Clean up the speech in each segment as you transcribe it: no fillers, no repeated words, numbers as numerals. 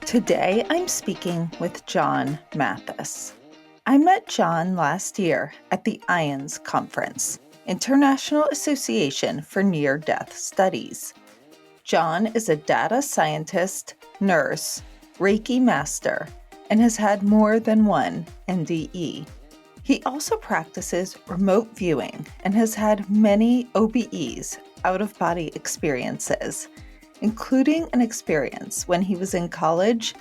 Today, I'm speaking with John Mathis. I met John last year at the IANDS conference, International Association for Near-Death Studies. John is a data scientist, nurse, Reiki Master, and has had more than one NDE. He also practices remote viewing and has had many OBEs, out-of-body experiences, including an experience when he was in college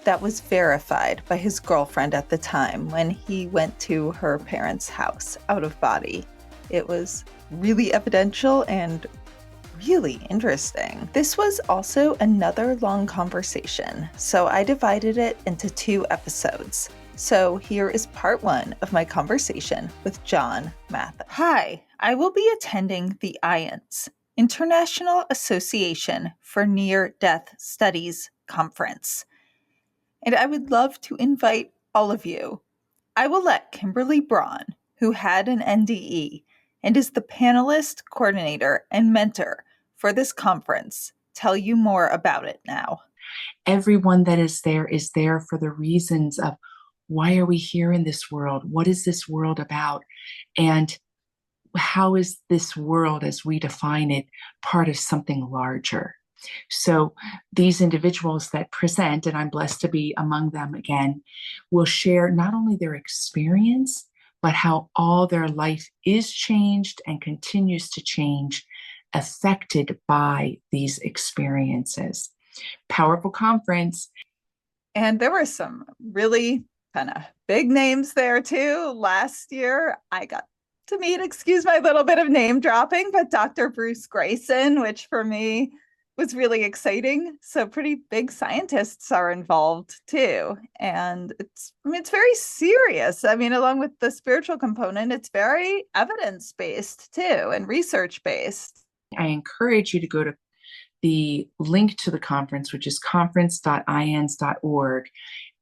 that was verified by his girlfriend at the time when he went to her parents' house out of body. It was really evidential and really interesting. This was also another long conversation, so I divided it into 2 episodes. So here is part 1 of my conversation with John Mathis. Hi, I will be attending the IANDS, International Association for Near-Death Studies conference, and I would love to invite all of you. I will let Kimberly Braun, who had an NDE and is the panelist, coordinator, and mentor for this conference, tell you more about it now. Everyone that is there for the reasons of why are we here in this world? What is this world about? And how is this world, as we define it, part of something larger? So these individuals that present, and I'm blessed to be among them again, will share not only their experience, but how all their life is changed and continues to change, affected by these experiences. Powerful conference. And there were some really kind of big names there too. Last year, I got to meet, excuse my little bit of name dropping, but Dr. Bruce Grayson, which for me was really exciting. So pretty big scientists are involved too. And it's very serious. Along with the spiritual component, it's very evidence-based too and research-based. I encourage you to go to the link to the conference, which is conference.iands.org.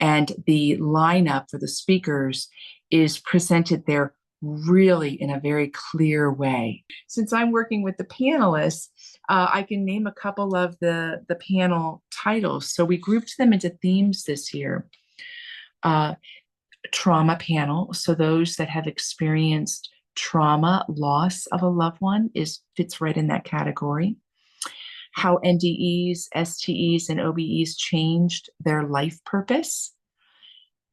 And the lineup for the speakers is presented there really in a very clear way. Since I'm working with the panelists, I can name a couple of the panel titles. So we grouped them into themes this year. Trauma panel. So those that have experienced trauma, loss of a loved one fits right in that category. How NDEs, STEs, and OBEs changed their life purpose,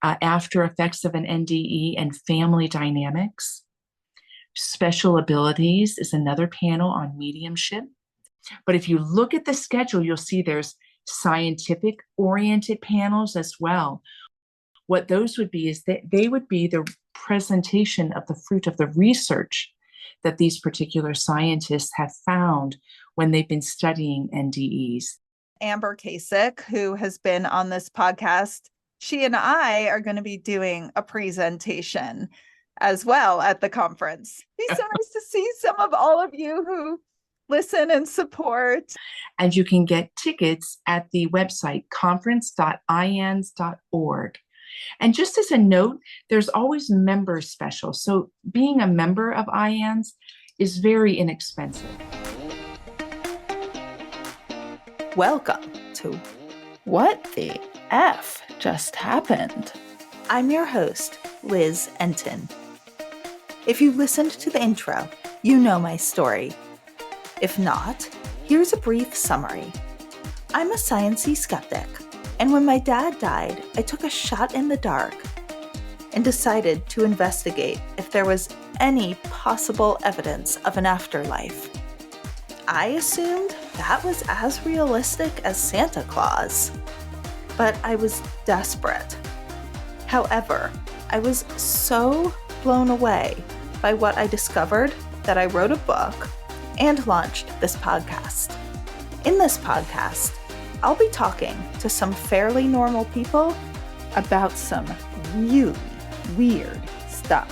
after effects of an NDE and family dynamics. Special abilities is another panel on mediumship. But if you look at the schedule, you'll see there's scientific-oriented panels as well. What those would be is that they would be the presentation of the fruit of the research that these particular scientists have found when they've been studying NDEs. Amber Kasich, who has been on this podcast, she and I are going to be doing a presentation as well at the conference. It's so nice to see some of all of you who listen and support. And you can get tickets at the website conference.iands.org. And just as a note, there's always member specials. So being a member of IANDS is very inexpensive. Welcome to What the F Just Happened? I'm your host, Liz Enton. If you listened to the intro, you know my story. If not, here's a brief summary. I'm a sciencey skeptic, and when my dad died, I took a shot in the dark and decided to investigate if there was any possible evidence of an afterlife. I assumed that was as realistic as Santa Claus, but I was desperate. However, I was so blown away by what I discovered that I wrote a book and launched this podcast. In this podcast, I'll be talking to some fairly normal people about some really weird stuff.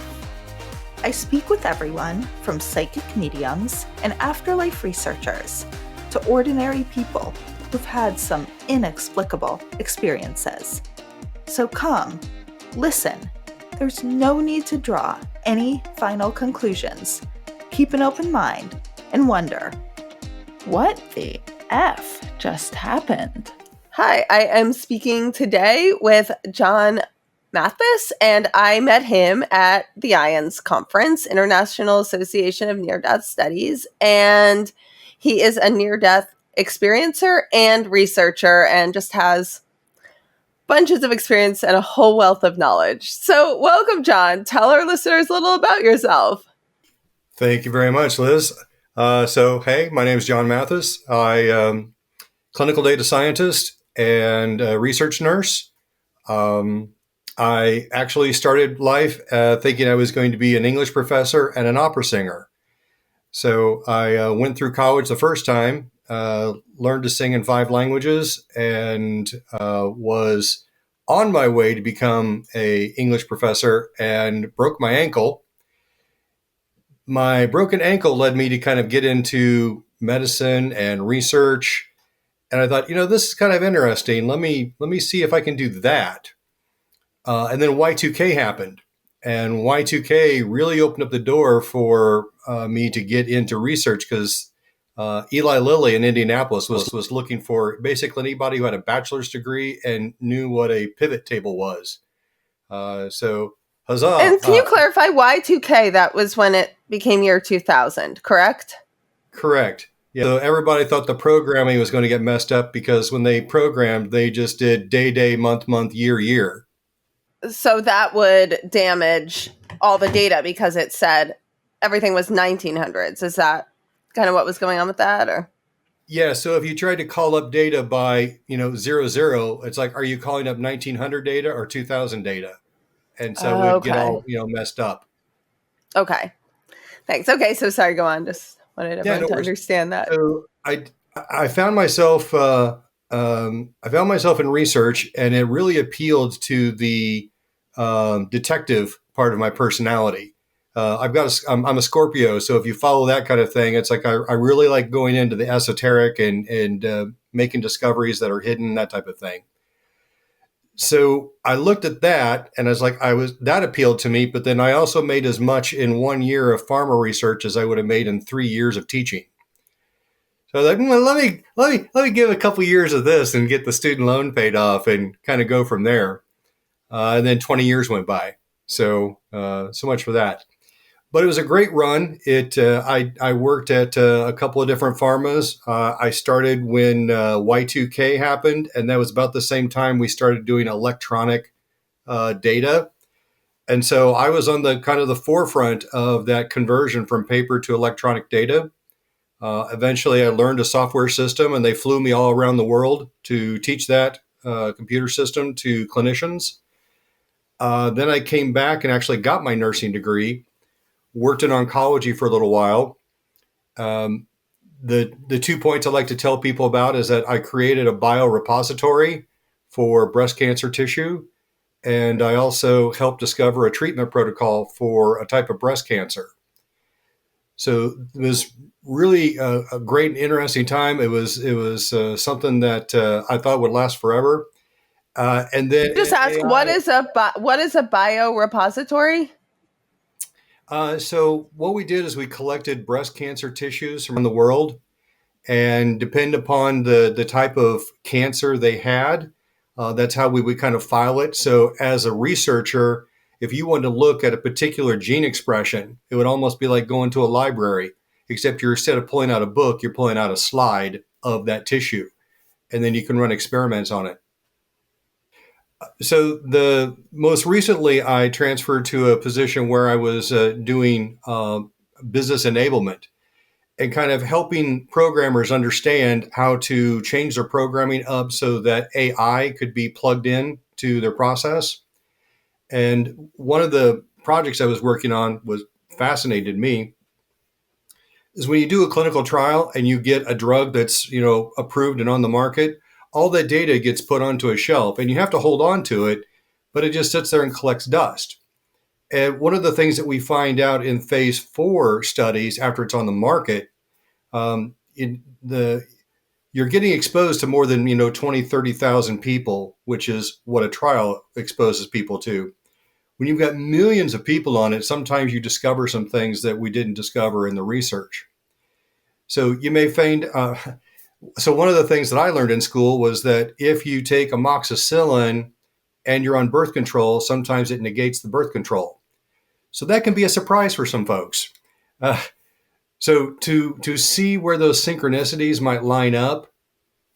I speak with everyone from psychic mediums and afterlife researchers to ordinary people who've had some inexplicable experiences. So come, listen. There's no need to draw any final conclusions. Keep an open mind and wonder, what the F just happened? Hi, I am speaking today with John Mathis, and I met him at the IANDS conference, International Association of Near-Death Studies, and he is a near-death experiencer and researcher and just has bunches of experience and a whole wealth of knowledge. So welcome, John. Tell our listeners a little about yourself. Thank you very much, Liz. Hey, my name is John Mathis. Clinical data scientist and research nurse. I actually started life thinking I was going to be an English professor and an opera singer. So I went through college the first time, learned to sing in 5 languages, and was on my way to become a English professor and broke my ankle. My broken ankle led me to kind of get into medicine and research. And I thought, this is kind of interesting. Let me see if I can do that. And then Y2K happened. And Y2K really opened up the door for me to get into research because Eli Lilly in Indianapolis was looking for basically anybody who had a bachelor's degree and knew what a pivot table was. So huzzah. And can you clarify Y2K? That was when it became year 2000, correct? Correct. Yeah. So everybody thought the programming was going to get messed up because when they programmed, they just did day, month, year. So that would damage all the data because it said everything was 1900s. Is that kind of what was going on with that, or? Yeah. So if you tried to call up data by, 00, it's like, are you calling up 1900 data or 2000 data? And so we'd get all, messed up. Okay. Thanks. Okay. So sorry, go on. Just wanted everyone to understand that. So I found myself, in research, and it really appealed to the detective part of my personality. I'm a Scorpio, so if you follow that kind of thing, it's like I really like going into the esoteric and making discoveries that are hidden, that type of thing. So I looked at that, and I was like, that appealed to me. But then I also made as much in 1 year of pharma research as I would have made in 3 years of teaching. So I was like, well, let me give a couple years of this and get the student loan paid off and kind of go from there. And then 20 years went by. So much for that. But it was a great run. I worked at a couple of different pharmas. I started when Y2K happened, and that was about the same time we started doing electronic data. And so I was on the kind of the forefront of that conversion from paper to electronic data. Eventually, I learned a software system, and they flew me all around the world to teach that computer system to clinicians. Then I came back and actually got my nursing degree, worked in oncology for a little while. The 2 points I like to tell people about is that I created a biorepository for breast cancer tissue, and I also helped discover a treatment protocol for a type of breast cancer. So it was really a great and interesting time. It was something that I thought would last forever. And then just ask, what is a biorepository? So what we did is we collected breast cancer tissues from the world, and depend upon the type of cancer they had, that's how we would kind of file it. So as a researcher, if you wanted to look at a particular gene expression, it would almost be like going to a library, except you're, instead of pulling out a book, you're pulling out a slide of that tissue, and then you can run experiments on it. So the most recently, I transferred to a position where I was doing business enablement and kind of helping programmers understand how to change their programming up so that AI could be plugged in to their process. And one of the projects I was working on was fascinated me is when you do a clinical trial and you get a drug that's, approved and on the market, all that data gets put onto a shelf and you have to hold on to it, but it just sits there and collects dust. And one of the things that we find out in phase 4 studies after it's on the market, you're getting exposed to more than 20, 30,000 people, which is what a trial exposes people to. When you've got millions of people on it, sometimes you discover some things that we didn't discover in the research. So you may find So one of the things that I learned in school was that if you take amoxicillin and you're on birth control, sometimes it negates the birth control. So that can be a surprise for some folks. Uh, so to see where those synchronicities might line up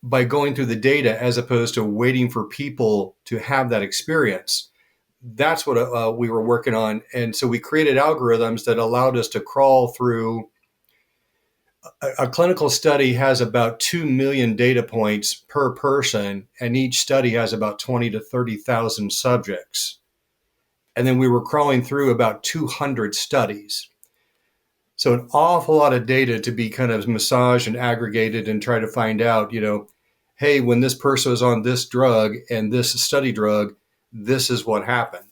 by going through the data as opposed to waiting for people to have that experience, that's what we were working on. And so we created algorithms that allowed us to crawl through. A clinical study has about 2 million data points per person, and each study has about 20 to 30,000 subjects. And then we were crawling through about 200 studies. So an awful lot of data to be kind of massaged and aggregated and try to find out, hey, when this person was on this drug and this study drug, this is what happened.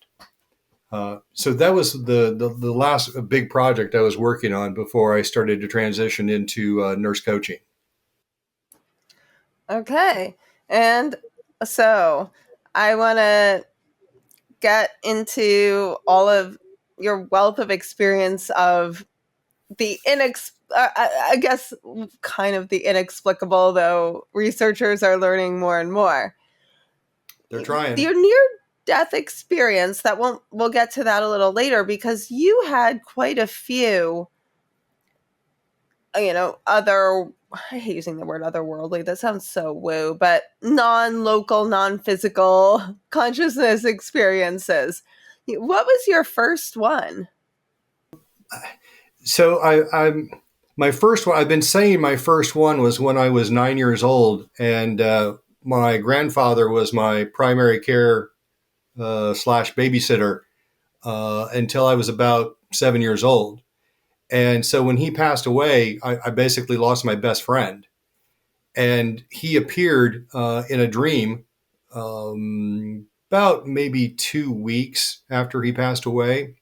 So that was the last big project I was working on before I started to transition into nurse coaching. Okay. And so I want to get into all of your wealth of experience of the I guess kind of the inexplicable, though researchers are learning more and more. They're trying. Your near-death experience, we'll get to that a little later, because you had quite a few, other, I hate using the word otherworldly, that sounds so woo, but non-local, non-physical consciousness experiences. What was your first one? So my first one, I've been saying my first one was when I was 9 years old, and my grandfather was my primary care / babysitter until I was about 7 years old. And so when he passed away, I basically lost my best friend. And he appeared in a dream about maybe 2 weeks after he passed away.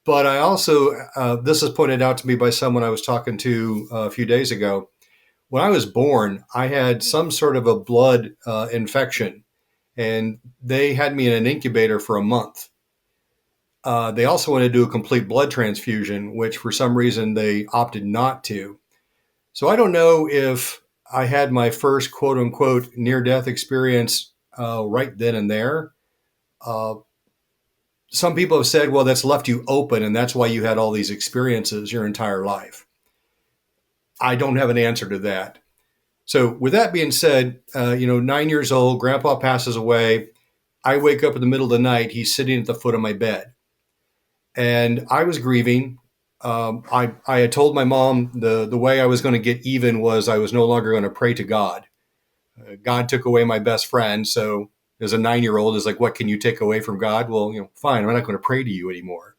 But I also, this was pointed out to me by someone I was talking to a few days ago. When I was born, I had some sort of a blood infection, and they had me in an incubator for a month. They also wanted to do a complete blood transfusion, which for some reason they opted not to. So I don't know if I had my first quote unquote near-death experience right then and there. Some people have said, well, that's left you open, and that's why you had all these experiences your entire life. I don't have an answer to that. So with that being said, 9 years old, grandpa passes away. I wake up in the middle of the night. He's sitting at the foot of my bed. And I was grieving. I had told my mom the way I was going to get even was I was no longer going to pray to God. God took away my best friend. So as a 9-year-old, is like, what can you take away from God? Well, fine. I'm not going to pray to you anymore.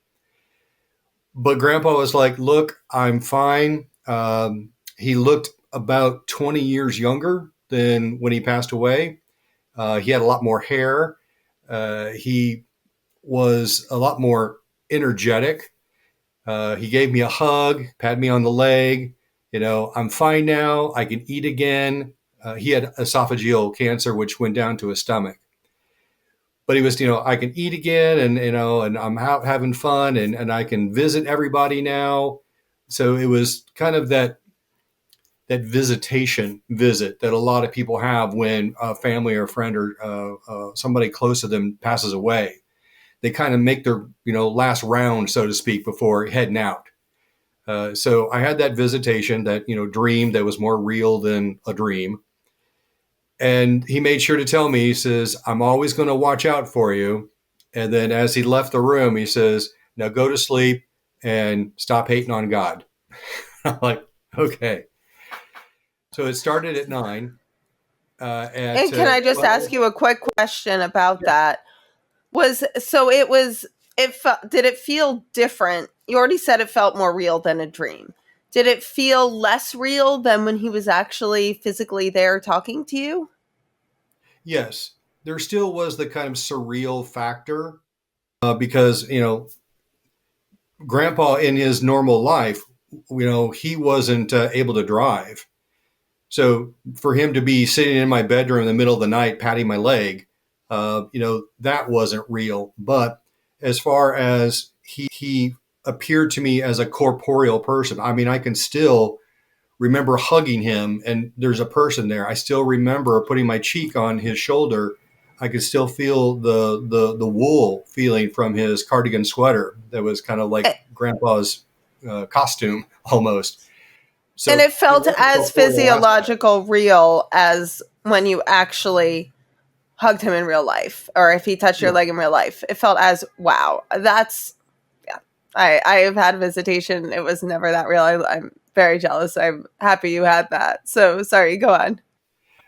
But grandpa was like, look, I'm fine. He looked about 20 years younger than when he passed away. He had a lot more hair. He was a lot more energetic. He gave me a hug, patted me on the leg. I'm fine now. I can eat again. He had esophageal cancer, which went down to his stomach. But he was, I can eat again, and I'm out having fun, and I can visit everybody now. So it was kind of that visitation visit that a lot of people have when a family or a friend or somebody close to them passes away. They kind of make their, last round, so to speak, before heading out. So I had that visitation, that, dream that was more real than a dream. And he made sure to tell me, he says, I'm always going to watch out for you. And then as he left the room, he says, now go to sleep and stop hating on God. I'm like, okay. So it started at 9. And can I just ask you a quick question about that? Did it feel different? You already said it felt more real than a dream. Did it feel less real than when he was actually physically there talking to you? Yes, there still was the kind of surreal factor because, grandpa in his normal life, he wasn't able to drive. So for him to be sitting in my bedroom in the middle of the night, patting my leg, that wasn't real. But as far as he appeared to me as a corporeal person, I mean, I can still remember hugging him, and there's a person there. I still remember putting my cheek on his shoulder. I could still feel the wool feeling from his cardigan sweater that was kind of like Grandpa's costume almost. So and it felt wasn't as the horrible aspect. physiological real as when you actually hugged him in real life, or if he touched your leg in real life. It felt as, wow, that's, yeah. I have had visitation. It was never that real. I'm very jealous. I'm happy you had that. So sorry, go on.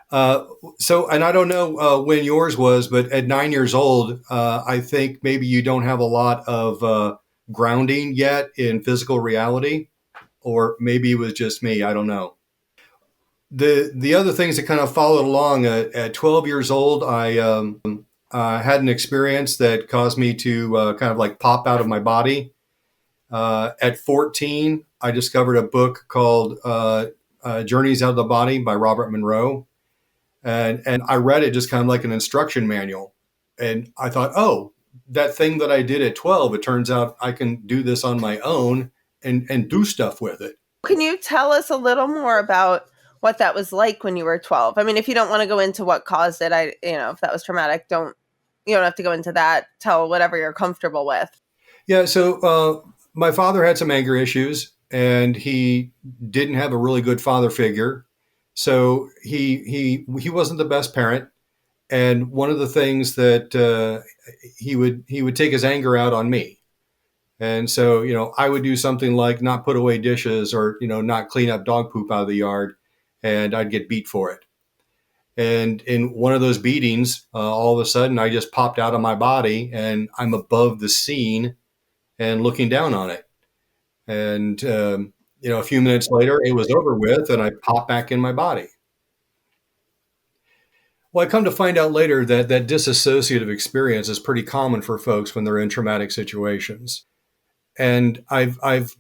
And I don't know when yours was, but at 9 years old, I think maybe you don't have a lot of grounding yet in physical reality, or maybe it was just me. I don't know. The other things that kind of followed along at 12 years old, I had an experience that caused me to kind of like pop out of my body. At 14, I discovered a book called Journeys Out of the Body by Robert Monroe. And I read it just kind of like an instruction manual. And I thought, oh, that thing that I did at 12, it turns out I can do this on my own and do stuff with it. Can you tell us a little more about what that was like when you were 12? I mean, if you don't want to go into what caused it, if that was traumatic, you don't have to go into that. Tell whatever you're comfortable with. Yeah. So my father had some anger issues, and he didn't have a really good father figure. So he wasn't the best parent. And one of the things that he would take his anger out on me. And so, I would do something like not put away dishes, or, not clean up dog poop out of the yard, and I'd get beat for it. And in one of those beatings, all of a sudden I just popped out of my body, and I'm above the scene and looking down on it. And, a few minutes later it was over with, and I popped back in my body. Well, I come to find out later that disassociative experience is pretty common for folks when they're in traumatic situations. And I've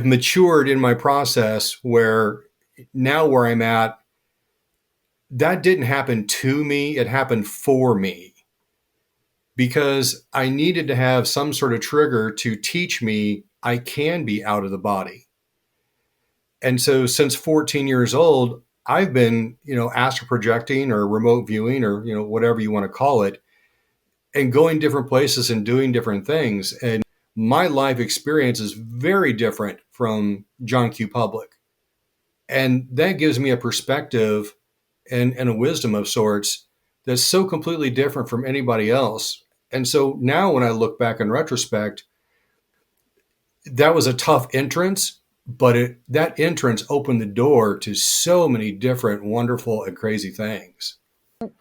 matured in my process where I'm at, that didn't happen to me, it happened for me, because I needed to have some sort of trigger to teach me I can be out of the body. And so since 14 years old, I've been, astral projecting or remote viewing, or, whatever you want to call it, and going different places and doing different things. And my life experience is very different from John Q. Public. And that gives me a perspective and a wisdom of sorts that's so completely different from anybody else. And so now when I look back in retrospect, that was a tough entrance, but that entrance opened the door to so many different wonderful and crazy things.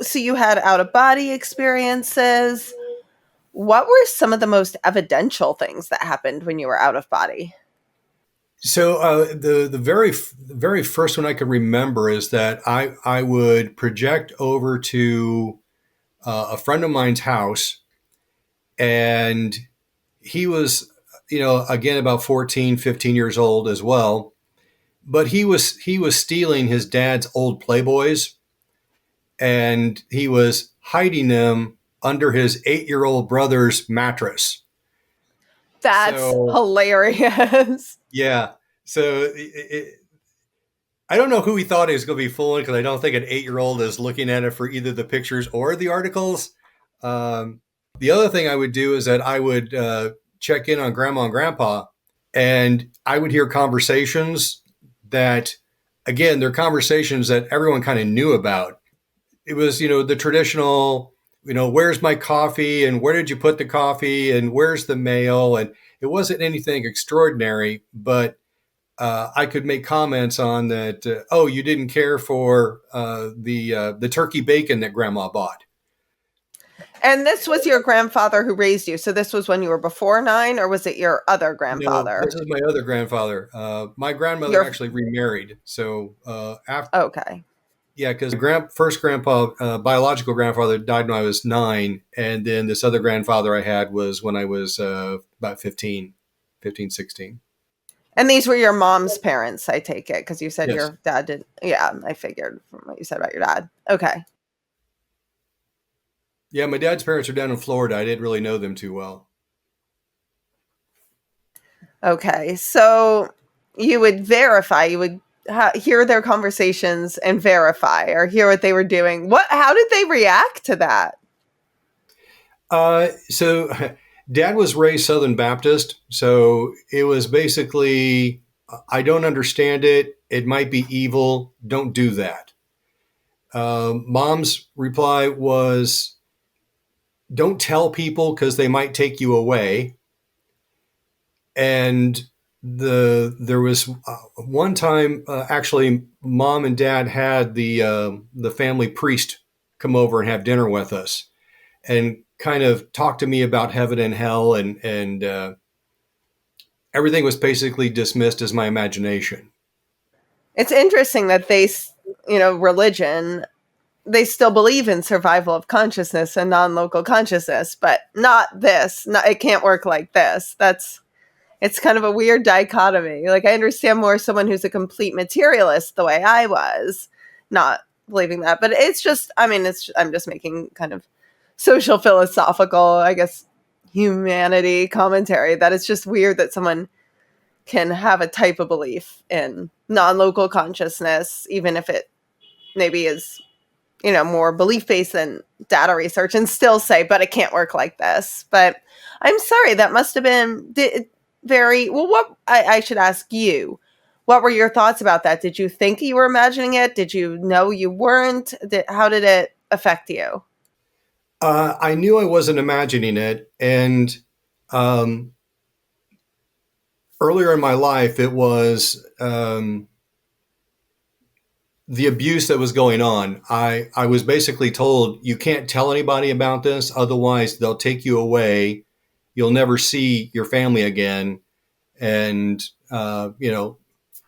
So you had out-of-body experiences. What were some of the most evidential things that happened when you were out of body? So the very first one I can remember is that I would project over to a friend of mine's house, and he was, again, about 14, 15 years old as well. But he was stealing his dad's old Playboys, and he was hiding them under his 8-year-old brother's mattress. That's hilarious. Yeah. So I don't know who he thought he was going to be fooling, because I don't think an 8-year-old is looking at it for either the pictures or the articles. The other thing I would do is that I would check in on Grandma and Grandpa, and I would hear conversations that, again, they're conversations that everyone kind of knew about. It was, the traditional, where's my coffee, and where did you put the coffee, and where's the mail? And it wasn't anything extraordinary, but I could make comments on that. Oh, you didn't care for the turkey bacon that Grandma bought. And this was your grandfather who raised you. So this was when you were before 9, or was it your other grandfather? No, this is my other grandfather. My grandmother actually remarried. So after. Okay. Yeah, because first grandpa, biological grandfather, died when I was 9. And then this other grandfather I had was when I was about 15, 16. And these were your mom's parents, I take it, because you said Yes. Your dad did. Yeah, I figured from what you said about your dad. Okay. Yeah, my dad's parents are down in Florida. I didn't really know them too well. Okay. So you would verify, hear their conversations and verify or hear what they were doing. How did they react to that? So Dad was raised Southern Baptist. So it was basically, I don't understand it. It might be evil. Don't do that. Mom's reply was, don't tell people because they might take you away. And there was one time, actually, Mom and Dad had the family priest come over and have dinner with us, and kind of talk to me about heaven and hell, and everything was basically dismissed as my imagination. It's interesting that religion, they still believe in survival of consciousness and non-local consciousness, but not this. It can't work like this. It's kind of a weird dichotomy. Like, I understand more someone who's a complete materialist the way I was, not believing that. But it's just, I'm just making kind of social philosophical, I guess, humanity commentary, that it's just weird that someone can have a type of belief in non-local consciousness, even if it maybe is, more belief-based than data research, and still say, but it can't work like this. But I'm sorry, that must have been very well. What I should ask you, what were your thoughts about that? Did you think you were imagining it? Did you know you weren't? How did it affect you? I knew I wasn't imagining it. And earlier in my life, it was the abuse that was going on. I was basically told, you can't tell anybody about this, otherwise they'll take you away. You'll never see your family again. And,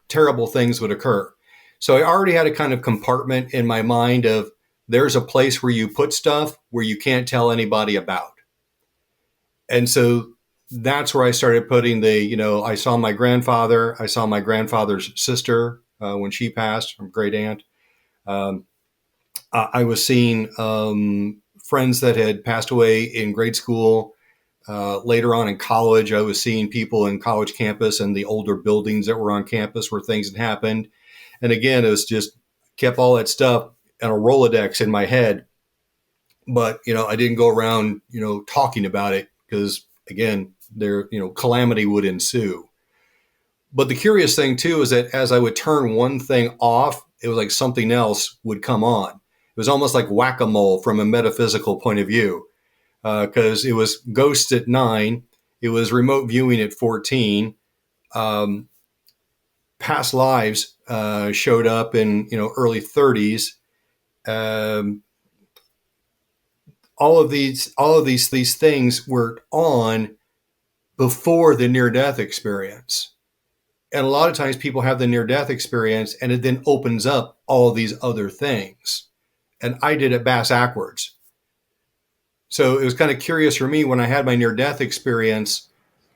terrible things would occur. So I already had a kind of compartment in my mind of, there's a place where you put stuff where you can't tell anybody about. And so that's where I started putting I saw my grandfather, I saw my grandfather's sister when she passed, from great aunt. I was seeing friends that had passed away in grade school. Later on in college, I was seeing people in college campus and the older buildings that were on campus where things had happened. And again, it was just kept all that stuff in a Rolodex in my head. But, I didn't go around, talking about it because, again, calamity would ensue. But the curious thing, too, is that as I would turn one thing off, it was like something else would come on. It was almost like whack-a-mole from a metaphysical point of view. Because it was ghosts at 9, it was remote viewing at 14, past lives showed up in early 30s. All of these things were on before the near-death experience, and a lot of times people have the near-death experience, and it then opens up all these other things. And I did it backwards. So it was kind of curious for me when I had my near-death experience.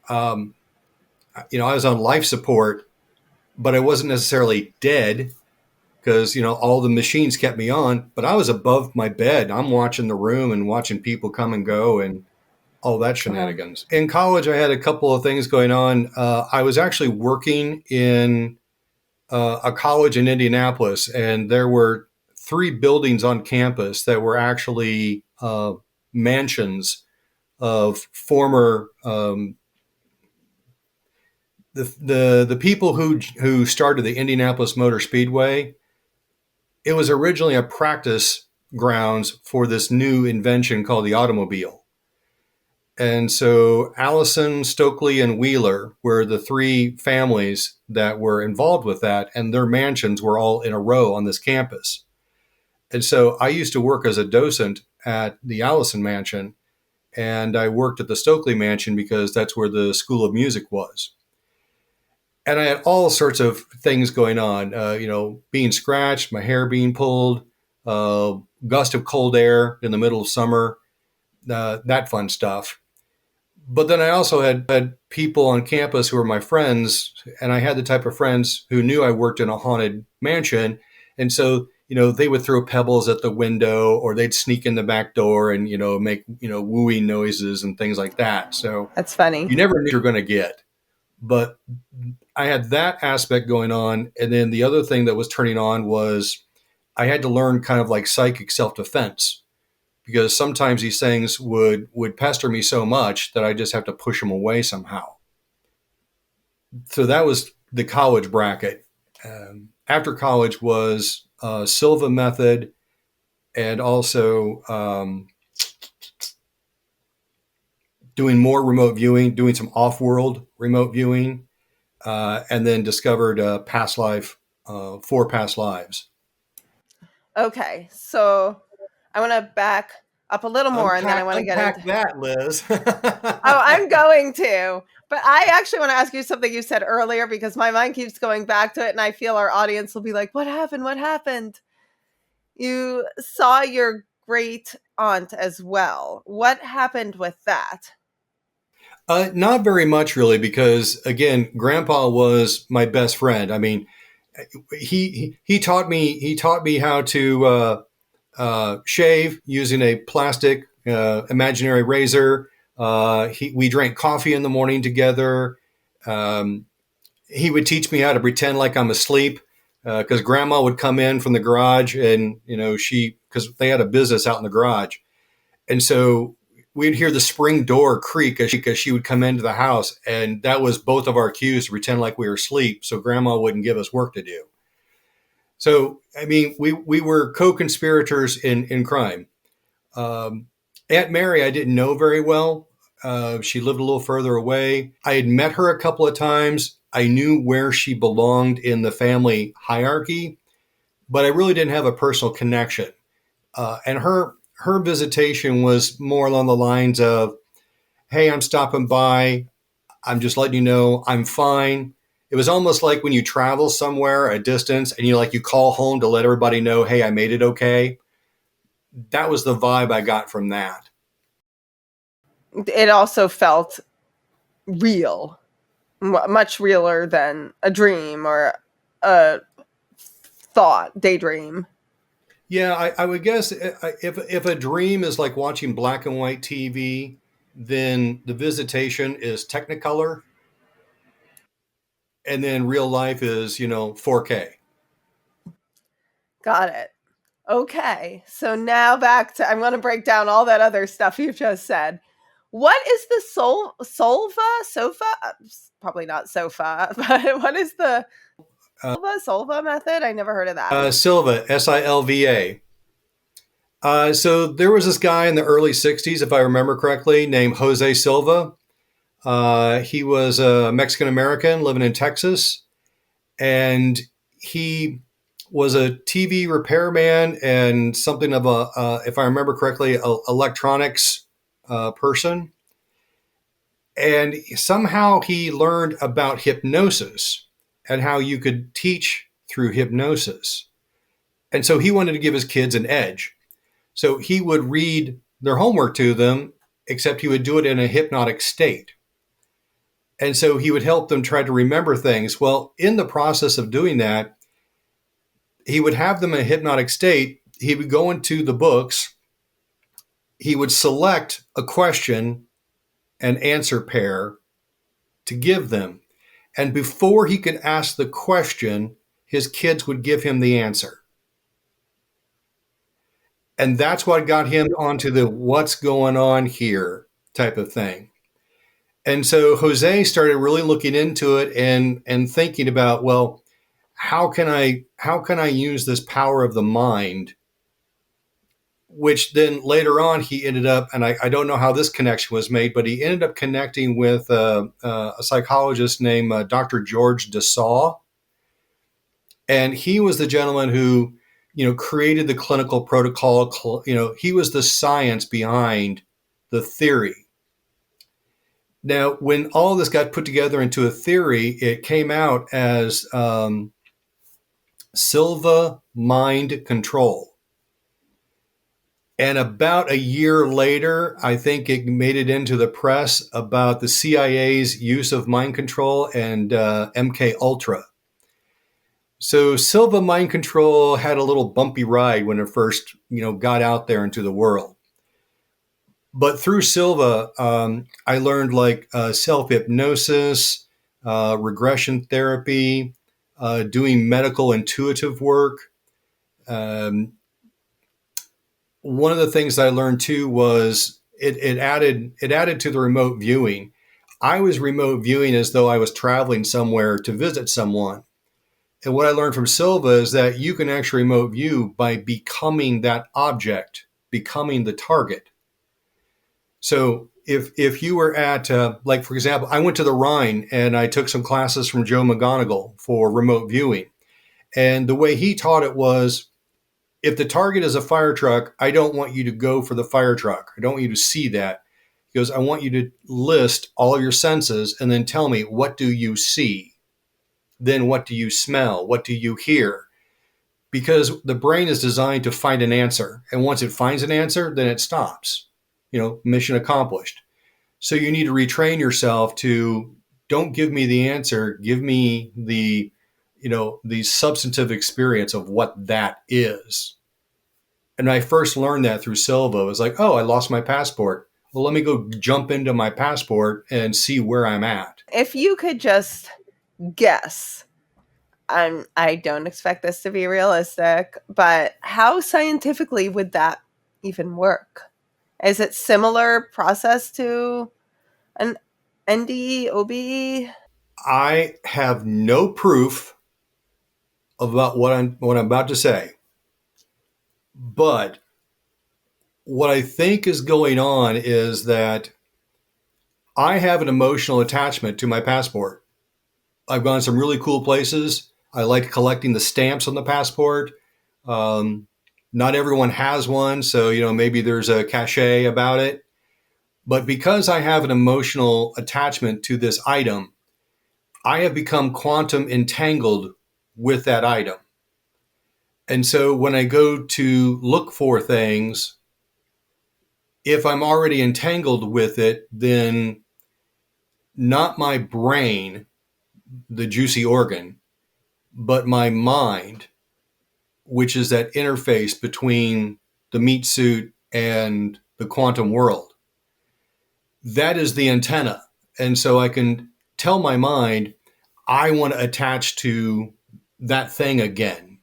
I was on life support, but I wasn't necessarily dead because, all the machines kept me on, but I was above my bed. I'm watching the room and watching people come and go and all that shenanigans. In college, I had a couple of things going on. I was actually working in a college in Indianapolis, and there were 3 buildings on campus that were actually mansions of former the people who started the Indianapolis Motor Speedway. It was originally a practice grounds for this new invention called the automobile. And so Allison, Stokely, and Wheeler were the 3 families that were involved with that, and their mansions were all in a row on this campus. And so I used to work as a docent at the Allison Mansion, and I worked at the Stokely Mansion because that's where the School of Music was. And I had all sorts of things going on, being scratched, my hair being pulled, gust of cold air in the middle of summer, that fun stuff. But then I also had people on campus who were my friends, and I had the type of friends who knew I worked in a haunted mansion. And so, they would throw pebbles at the window, or they'd sneak in the back door and, make, wooey noises and things like that. So That's funny. You never knew what you're going to get. But I had that aspect going on. And then the other thing that was turning on was I had to learn kind of like psychic self-defense, because sometimes these things would pester me so much that I just have to push them away somehow. So that was the college bracket. After college was Silva method, and also doing more remote viewing, doing some off-world remote viewing, and then discovered past life, 4 past lives. Okay, so I want to back up a little more, and then I want to get into that, Liz. Oh, I'm going to. But I actually want to ask you something you said earlier, because my mind keeps going back to it, and I feel our audience will be like, "What happened? What happened?" You saw your great aunt as well. What happened with that? Not very much, really, because again, Grandpa was my best friend. I mean, he taught me how to shave using a plastic imaginary razor. We drank coffee in the morning together. He would teach me how to pretend like I'm asleep, because Grandma would come in from the garage, and because they had a business out in the garage, and so we'd hear the spring door creak as she would come into the house, and that was both of our cues to pretend like we were asleep, so Grandma wouldn't give us work to do. So, I mean, we were co-conspirators in crime. Aunt Mary, I didn't know very well. She lived a little further away. I had met her a couple of times. I knew where she belonged in the family hierarchy, but I really didn't have a personal connection. And her visitation was more along the lines of, "Hey, I'm stopping by. I'm just letting you know I'm fine." It was almost like when you travel somewhere a distance and you call home to let everybody know, "Hey, I made it okay." That was the vibe I got from that. It also felt real, much realer than a dream or a daydream. Yeah, I would guess if a dream is like watching black and white TV, then the visitation is Technicolor, and then real life is 4K. Got it. Okay, so now back to, I'm going to break down all that other stuff you've just said. What is the sofa? Probably not sofa, but what is the solva method? I never heard of that. Silva, Silva. So there was this guy in the early 60s, if I remember correctly, named Jose Silva. He was a Mexican American living in Texas, and he was a TV repairman and something of if I remember correctly, electronics person. And somehow he learned about hypnosis and how you could teach through hypnosis. And so he wanted to give his kids an edge. So he would read their homework to them, except he would do it in a hypnotic state. And so he would help them try to remember things. Well, in the process of doing that, he would have them in a hypnotic state. He would go into the books. He would select a question and answer pair to give them. And before he could ask the question, his kids would give him the answer. And that's what got him onto the "what's going on here" type of thing. And so Jose started really looking into it and thinking about, well, how can I use this power of the mind? Which then later on he ended up, and I don't know how this connection was made, but he ended up connecting with a psychologist named Dr. George Dassaw. And he was the gentleman who, created the clinical protocol. He was the science behind the theory. Now, when all this got put together into a theory, it came out as Silva mind control. And about a year later, I think it made it into the press about the CIA's use of mind control and MK Ultra. So Silva mind control had a little bumpy ride when it first, got out there into the world. But through Silva, I learned self-hypnosis, regression therapy, doing medical intuitive work. Um, One of the things that I learned too was it added to the remote viewing. I was remote viewing as though I was traveling somewhere to visit someone. And what I learned from Silva is that you can actually remote view by becoming that object, becoming the target. So if you were at, like, for example, I went to the Rhine and I took some classes from Joe McGonigal for remote viewing. And the way he taught it was, if the target is a fire truck, I don't want you to go for the fire truck. I don't want you to see that. He goes, I want you to list all of your senses and then tell me, what do you see? Then what do you smell? What do you hear? Because the brain is designed to find an answer. And once it finds an answer, then it stops. Mission accomplished. So you need to retrain yourself to, don't give me the answer, give me the substantive experience of what that is. And I first learned that through Silva. It was like, oh, I lost my passport. Well, let me go jump into my passport and see where I'm at. If you could just guess, I don't expect this to be realistic, but how scientifically would that even work? Is it similar process to an ND, OBE? I have no proof about what I'm about to say. But what I think is going on is that I have an emotional attachment to my passport. I've gone some really cool places. I like collecting the stamps on the passport. Not everyone has one, so maybe there's a cachet about it. But because I have an emotional attachment to this item, I have become quantum entangled with that item. And so when I go to look for things, if I'm already entangled with it, then not my brain, the juicy organ, but my mind, which is that interface between the meat suit and the quantum world, that is the antenna. And so I can tell my mind, I want to attach to that thing again.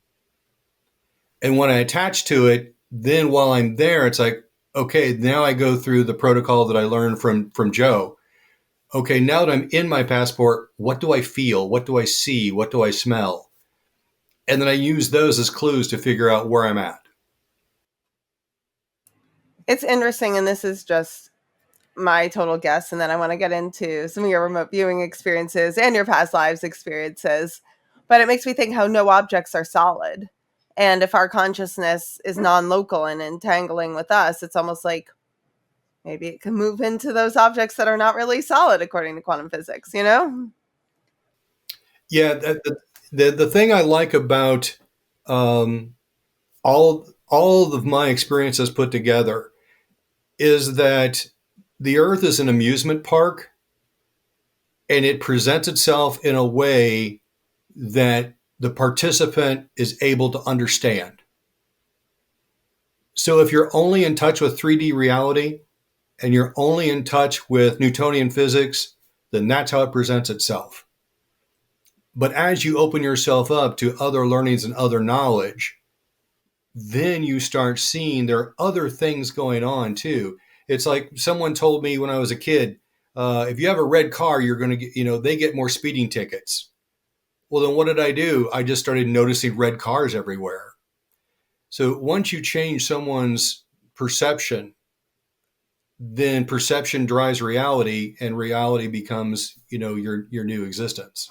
And when I attach to it, then while I'm there, it's like, okay, now I go through the protocol that I learned from Joe. Okay, now that I'm in my passport, what do I feel? What do I see? What do I smell? And then I use those as clues to figure out where I'm at. It's interesting, and this is just my total guess, and then I want to get into some of your remote viewing experiences and your past lives experiences. But it makes me think how no objects are solid. And if our consciousness is non-local and entangling with us, it's almost like maybe it can move into those objects that are not really solid according to quantum physics, Yeah, the thing I like about all of my experiences put together is that the Earth is an amusement park, and it presents itself in a way that the participant is able to understand. So if you're only in touch with 3D reality and you're only in touch with Newtonian physics, then that's how it presents itself. But as you open yourself up to other learnings and other knowledge, then you start seeing there are other things going on too. It's like someone told me when I was a kid, if you have a red car, you're going to get, they get more speeding tickets. Well, then what did I do? I just started noticing red cars everywhere. So once you change someone's perception, then perception drives reality, and reality becomes, your new existence.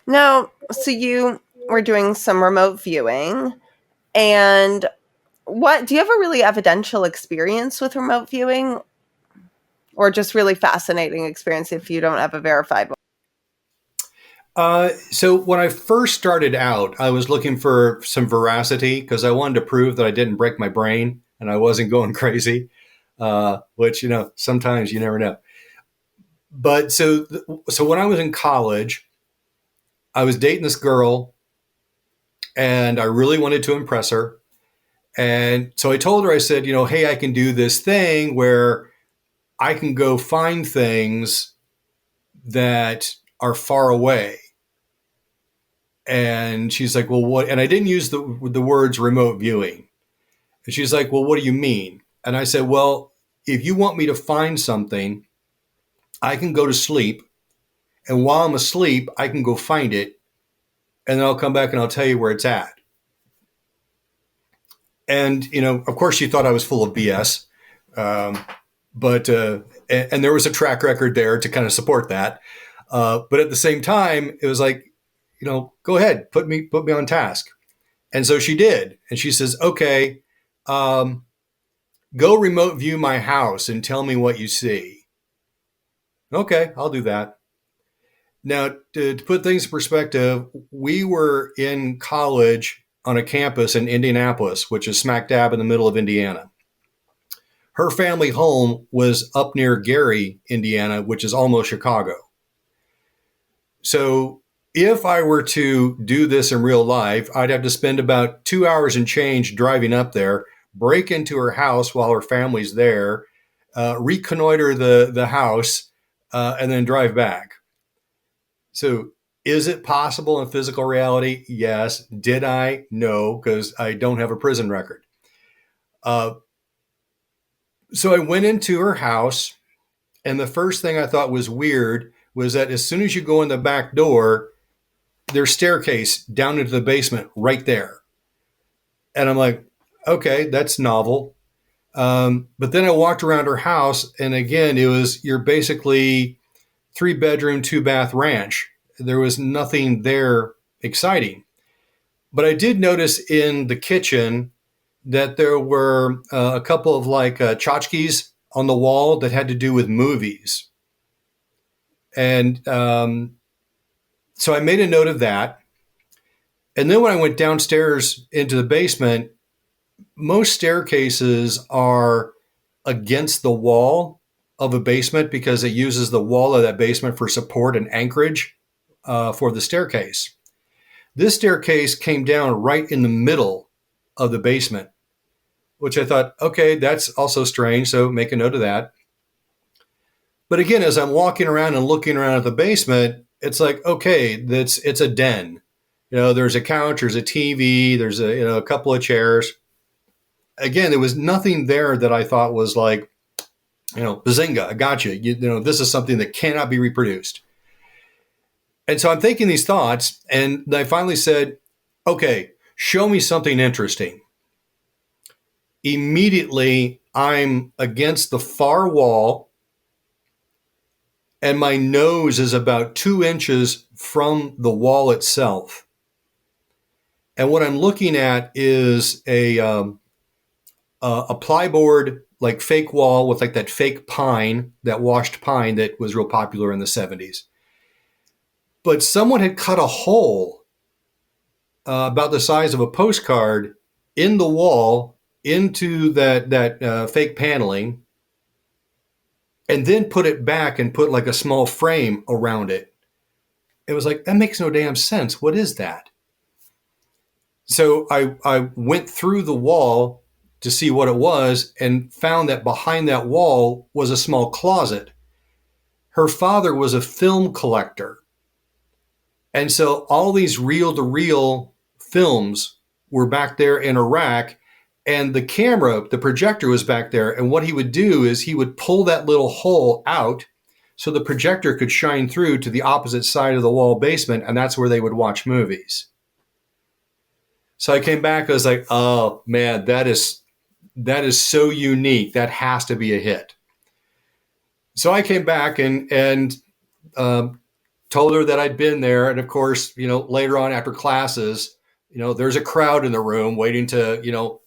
Now, so you were doing some remote viewing, and do you have a really evidential experience with remote viewing, or just really fascinating experience if you don't have a verified one? So when I first started out, I was looking for some veracity because I wanted to prove that I didn't break my brain and I wasn't going crazy, which, sometimes you never know. But so when I was in college, I was dating this girl and I really wanted to impress her. And so I told her, I said, hey, I can do this thing where I can go find things that are far away. And she's like, well, what? And I didn't use the words remote viewing. And she's like, well, what do you mean? And I said, well, if you want me to find something, I can go to sleep. And while I'm asleep, I can go find it. And then I'll come back and I'll tell you where it's at. And, of course, she thought I was full of BS. But there was a track record there to kind of support that. But at the same time, it was like, go ahead, put me on task. And so she did. And she says, okay, go remote view my house and tell me what you see. Okay, I'll do that. Now, to put things in perspective, we were in college on a campus in Indianapolis, which is smack dab in the middle of Indiana. Her family home was up near Gary, Indiana, which is almost Chicago. So if I were to do this in real life, I'd have to spend about 2 hours and change driving up there, break into her house while her family's there, reconnoiter the house, and then drive back. So is it possible in physical reality? Yes. Did I? No, because I don't have a prison record. So I went into her house, and the first thing I thought was weird was that as soon as you go in the back door, there's staircase down into the basement right there. And I'm like, okay, that's novel. But then I walked around her house, and again, you're basically 3-bedroom, 2-bath ranch. There was nothing there exciting. But I did notice in the kitchen that there were a couple of tchotchkes on the wall that had to do with movies. And so I made a note of that. And then when I went downstairs into the basement, most staircases are against the wall of a basement because it uses the wall of that basement for support and anchorage for the staircase. This staircase came down right in the middle of the basement, which I thought, okay, that's also strange. So make a note of that. But again, as I'm walking around and looking around at the basement, it's like, okay, it's a den. There's a couch, there's a TV, there's a couple of chairs. Again, there was nothing there that I thought was like, bazinga, I got you. This is something that cannot be reproduced. And so I'm thinking these thoughts, and I finally said, okay, show me something interesting. Immediately, I'm against the far wall, and my nose is about 2 inches from the wall itself. And what I'm looking at is a plyboard, like fake wall with like that fake pine, that washed pine that was real popular in the 70s. But someone had cut a hole about the size of a postcard in the wall into that fake paneling, and then put it back and put like a small frame around it. It was like, that makes no damn sense. What is that? So I went through the wall to see what it was and found that behind that wall was a small closet. Her father was a film collector. And so all these reel-to-reel films were back there in a rack, and the camera, the projector was back there. And what he would do is he would pull that little hole out so the projector could shine through to the opposite side of the wall basement, and that's where they would watch movies. So I came back, I was like, oh man, that is so unique. That has to be a hit. So I came back and told her that I'd been there. And of course, later on after classes, there's a crowd in the room waiting to,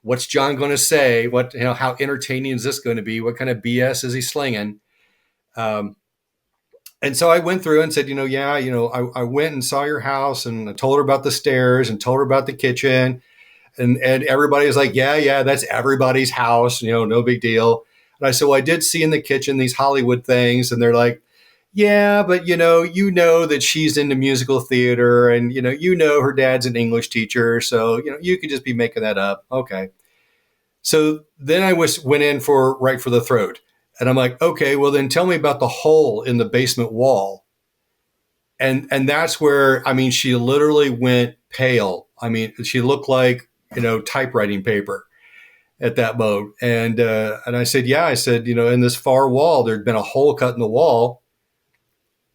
what's John going to say? What, how entertaining is this going to be? What kind of BS is he slinging? And so I went through and said, I went and saw your house, and I told her about the stairs and told her about the kitchen. And everybody was like, yeah, that's everybody's house, no big deal. And I said, well, I did see in the kitchen these Hollywood things. And they're like, yeah, but you know that she's into musical theater, and her dad's an English teacher, so you could just be making that up. Okay. So then I went in for right for the throat. And I'm like, okay, well then tell me about the hole in the basement wall. And that's where, I mean, she literally went pale. I mean, she looked like, typewriting paper at that moment. And I said, yeah, I said, in this far wall, there'd been a hole cut in the wall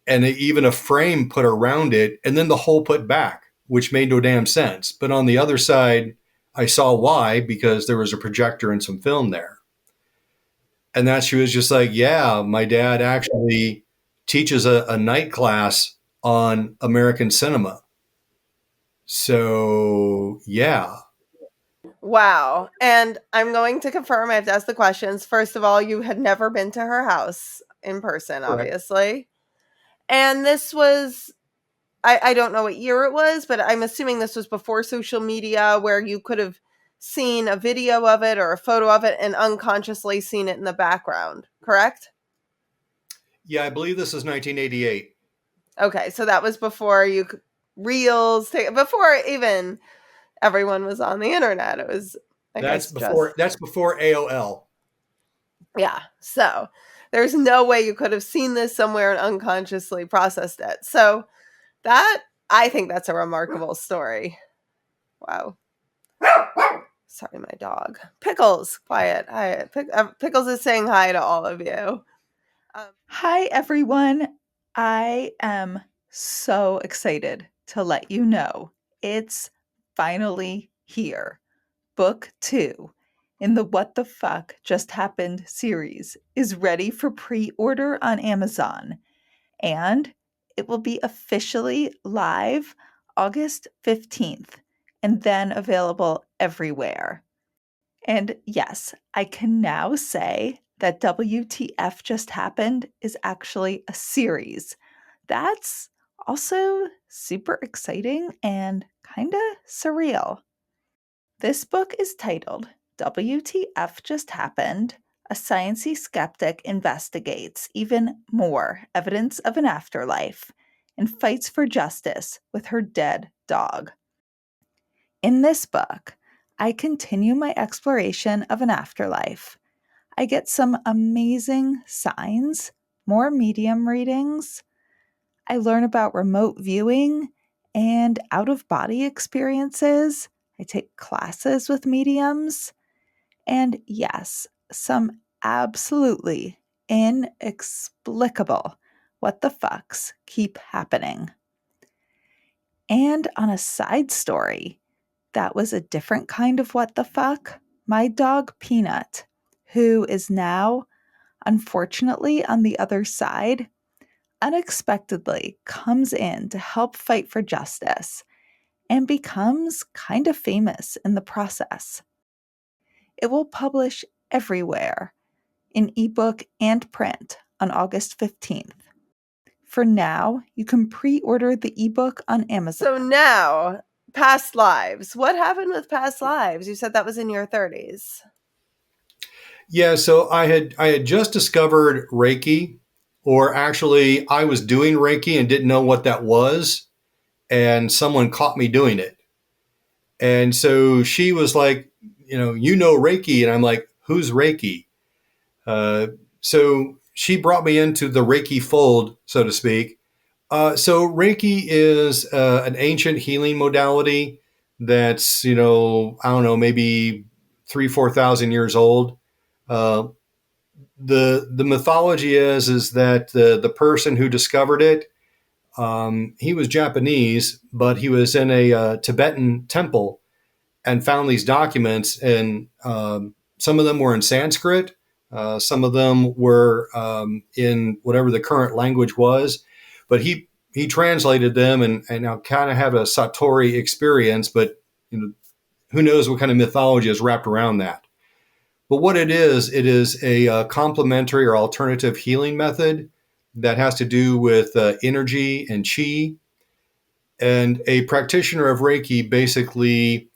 and even a frame put around it, and then the hole put back, which made no damn sense. But on the other side, I saw why, because there was a projector and some film there. And that she was just like, yeah, my dad actually teaches a night class on American cinema. So, yeah. Wow. And I'm going to confirm, I have to ask the questions. First of all, you had never been to her house in person, Correct. obviously. And this was, I don't know what year it was, but I'm assuming this was before social media where you could have seen a video of it or a photo of it and unconsciously seen it in the background, correct? Yeah, I believe this is 1988. Okay, so that was before reels, before even everyone was on the internet. It was, I That's guess, before AOL. yeah. So there's no way you could have seen this somewhere and unconsciously processed it. So I think that's a remarkable story. Wow. Sorry, my dog. Pickles, quiet. Hi. Pickles is saying hi to all of you. Hi, everyone. I am so excited to let you know it's finally here. Book 2 in the What the Fuck Just Happened series is ready for pre-order on Amazon, and it will be officially live August 15th and then available everywhere. And yes, I can now say that WTF Just Happened is actually a series. That's also super exciting and kind of surreal. This book is titled WTF Just Happened? A Sciencey Skeptic Investigates Even More Evidence of an Afterlife and Fights for Justice with Her Dead Dog. In this book, I continue my exploration of an afterlife. I get some amazing signs, more medium readings. I learn about remote viewing and out of body experiences. I take classes with mediums. And yes, some absolutely inexplicable what the fucks keep happening. And on a side story, that was a different kind of what the fuck. My dog Peanut, who is now unfortunately on the other side, unexpectedly comes in to help fight for justice and becomes kind of famous in the process. It will publish everywhere in ebook and print on August 15th. For now, you can pre-order the ebook on Amazon. So now, past lives. What happened with past lives? You said that was in your 30s. Yeah, so I had just discovered Reiki, or actually I was doing Reiki and didn't know what that was, and someone caught me doing it. And so she was like, Reiki, and I'm like, who's Reiki? So she brought me into the Reiki fold, so to speak. So Reiki is an ancient healing modality that's, I don't know, maybe 4,000 years old. Uh, the mythology is that the person who discovered it, he was Japanese, but he was in a Tibetan temple and found these documents, and some of them were in Sanskrit, some of them were in whatever the current language was, but he translated them and now kind of have a Satori experience, but who knows what kind of mythology is wrapped around that. But what it is a complementary or alternative healing method that has to do with energy and chi. And a practitioner of Reiki basically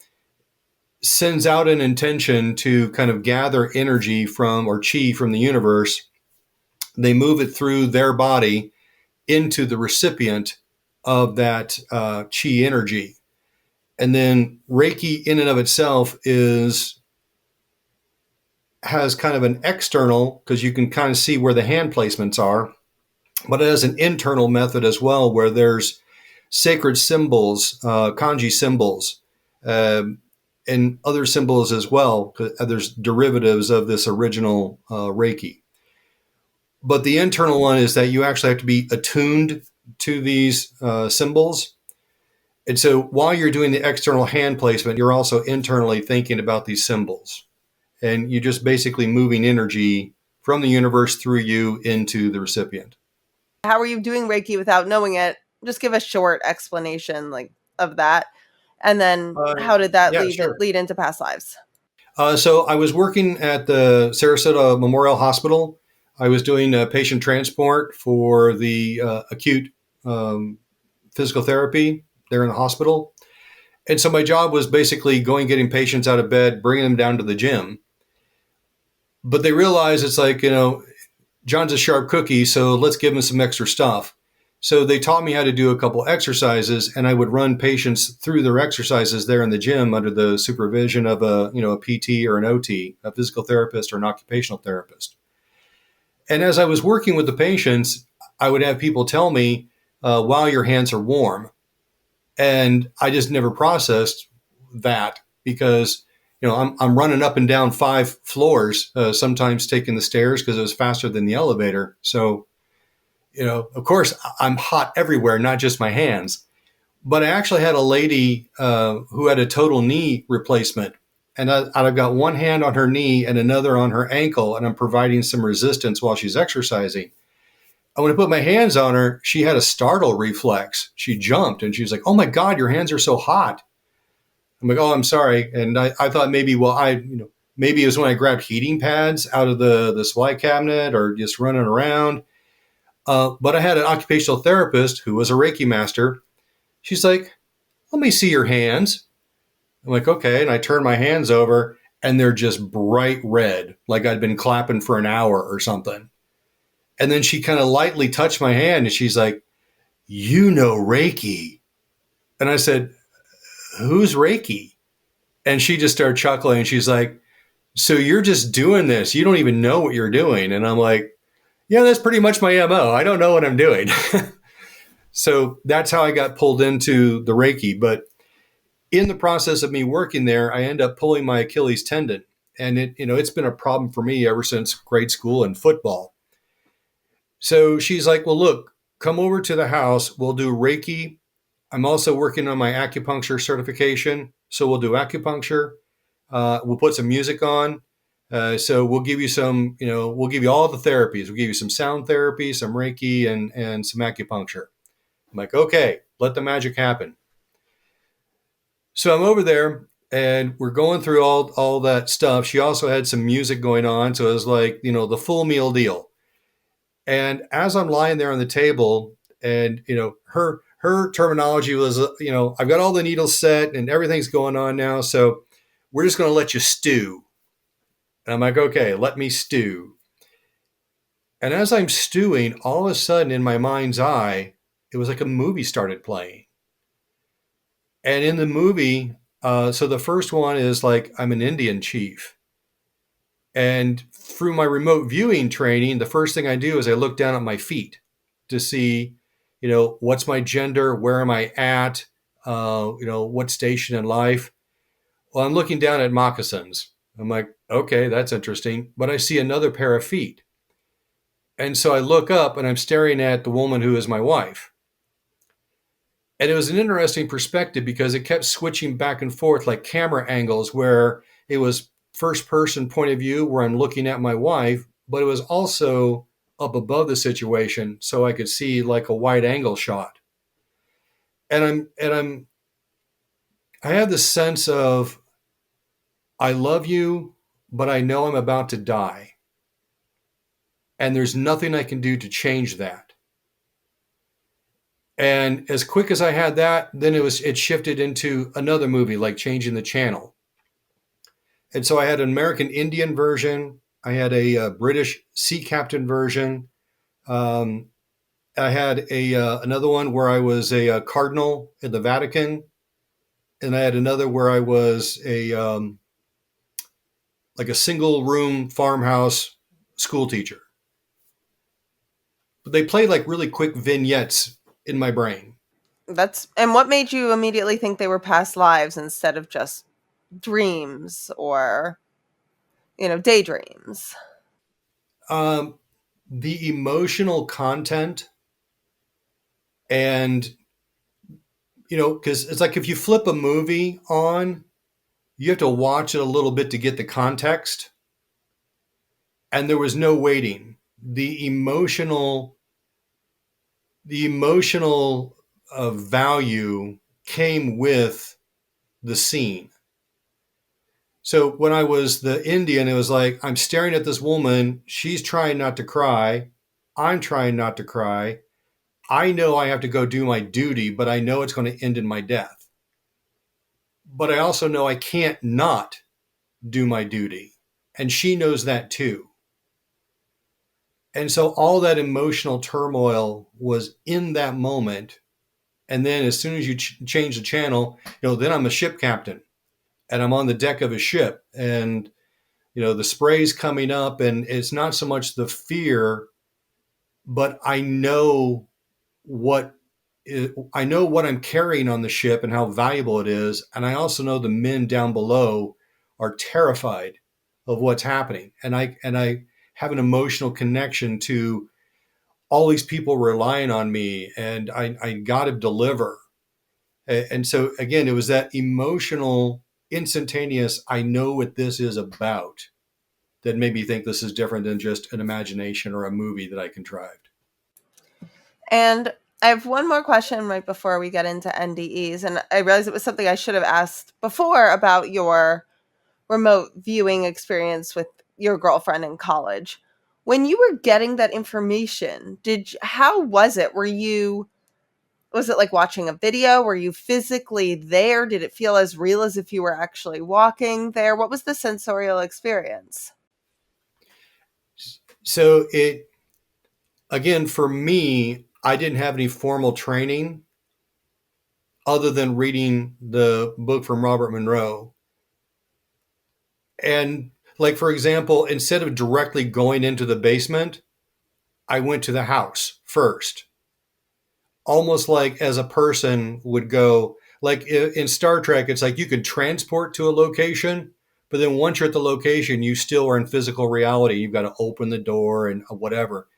sends out an intention to kind of gather energy from or chi from the universe. They move it through their body into the recipient of that chi energy. And then Reiki in and of itself is has kind of an external, because you can kind of see where the hand placements are, but it has an internal method as well, where there's sacred symbols, kanji symbols, and other symbols as well. There's derivatives of this original Reiki. But the internal one is that you actually have to be attuned to these symbols. And so while you're doing the external hand placement, you're also internally thinking about these symbols. And you're just basically moving energy from the universe through you into the recipient. How are you doing Reiki without knowing it? Just give a short explanation of that. And then how did that Yeah, sure. lead into past lives? So I was working at the Sarasota Memorial Hospital. I was doing patient transport for the acute physical therapy there in the hospital. And so my job was basically getting patients out of bed, bringing them down to the gym. But they realized it's like, John's a sharp cookie, so let's give him some extra stuff. So they taught me how to do a couple exercises, and I would run patients through their exercises there in the gym under the supervision of a PT or an OT, a physical therapist or an occupational therapist. And as I was working with the patients, I would have people tell me, wow, your hands are warm. And I just never processed that because, I'm running up and down 5 floors, sometimes taking the stairs because it was faster than the elevator. So, of course, I'm hot everywhere, not just my hands. But I actually had a lady who had a total knee replacement. And I've got one hand on her knee and another on her ankle, and I'm providing some resistance while she's exercising. And when I put my hands on her, she had a startle reflex. She jumped and she was like, "Oh my God, your hands are so hot." I'm like, "Oh, I'm sorry." And I thought maybe, maybe it was when I grabbed heating pads out of the supply cabinet or just running around. But I had an occupational therapist who was a Reiki master. She's like, "Let me see your hands." I'm like, "Okay." And I turn my hands over and they're just bright red, like I'd been clapping for an hour or something. And then she kind of lightly touched my hand and she's like, Reiki. And I said, "Who's Reiki?" And she just started chuckling and she's like, "So you're just doing this. You don't even know what you're doing." And I'm like, "Yeah, that's pretty much my MO. I don't know what I'm doing." So that's how I got pulled into the Reiki. But in the process of me working there, I end up pulling my Achilles tendon. And it's been a problem for me ever since grade school and football. So she's like, "Well, look, come over to the house. We'll do Reiki. I'm also working on my acupuncture certification. So we'll do acupuncture. We'll put some music on. So we'll give you we'll give you all the therapies. We'll give you some sound therapy, some Reiki, and some acupuncture." I'm like, "Okay, let the magic happen." So I'm over there and we're going through all that stuff. She also had some music going on. So it was like, the full meal deal. And as I'm lying there on the table and, her terminology was, "I've got all the needles set and everything's going on now. So we're just going to let you stew." And I'm like, "Okay, let me stew." And as I'm stewing, all of a sudden in my mind's eye, it was like a movie started playing. And in the movie, so the first one is like, I'm an Indian chief. And through my remote viewing training, the first thing I do is I look down at my feet to see, what's my gender? Where am I at? What station in life? Well, I'm looking down at moccasins. I'm like, okay, that's interesting. But I see another pair of feet. And so I look up and I'm staring at the woman who is my wife. And it was an interesting perspective because it kept switching back and forth like camera angles where it was first person point of view where I'm looking at my wife, but it was also up above the situation so I could see like a wide angle shot. And I have this sense of, I love you, but I know I'm about to die. And there's nothing I can do to change that. And as quick as I had that, then it shifted into another movie, like changing the channel. And so I had an American Indian version. I had a British sea captain version. I had another one where I was a cardinal in the Vatican, and I had another where I was like a single room farmhouse school teacher. But they played like really quick vignettes in my brain. And what made you immediately think they were past lives instead of just dreams or, daydreams? The emotional content, and because it's like if you flip a movie on, you have to watch it a little bit to get the context, and there was no waiting. The emotional value came with the scene. So when I was the Indian, it was like, I'm staring at this woman. She's trying not to cry. I'm trying not to cry. I know I have to go do my duty, but I know it's going to end in my death. But I also know I can't not do my duty. And she knows that too. And so all that emotional turmoil was in that moment. And then as soon as you change the channel, then I'm a ship captain and I'm on the deck of a ship, and the spray's coming up, and it's not so much the fear, but I know what I'm carrying on the ship and how valuable it is. And I also know the men down below are terrified of what's happening. And I have an emotional connection to all these people relying on me, and I got to deliver. And so again, it was that emotional, instantaneous, I know what this is about, that made me think this is different than just an imagination or a movie that I contrived. And I have one more question right before we get into NDEs. And I realized it was something I should have asked before about your remote viewing experience with your girlfriend in college. When you were getting that information, how was it? Was it like watching a video? Were you physically there? Did it feel as real as if you were actually walking there? What was the sensorial experience? So again, for me, I didn't have any formal training other than reading the book from Robert Monroe. And like, for example, instead of directly going into the basement, I went to the house first, almost like as a person would go. Like in Star Trek, it's like you could transport to a location, but then once you're at the location, you still are in physical reality. You've got to open the door and whatever.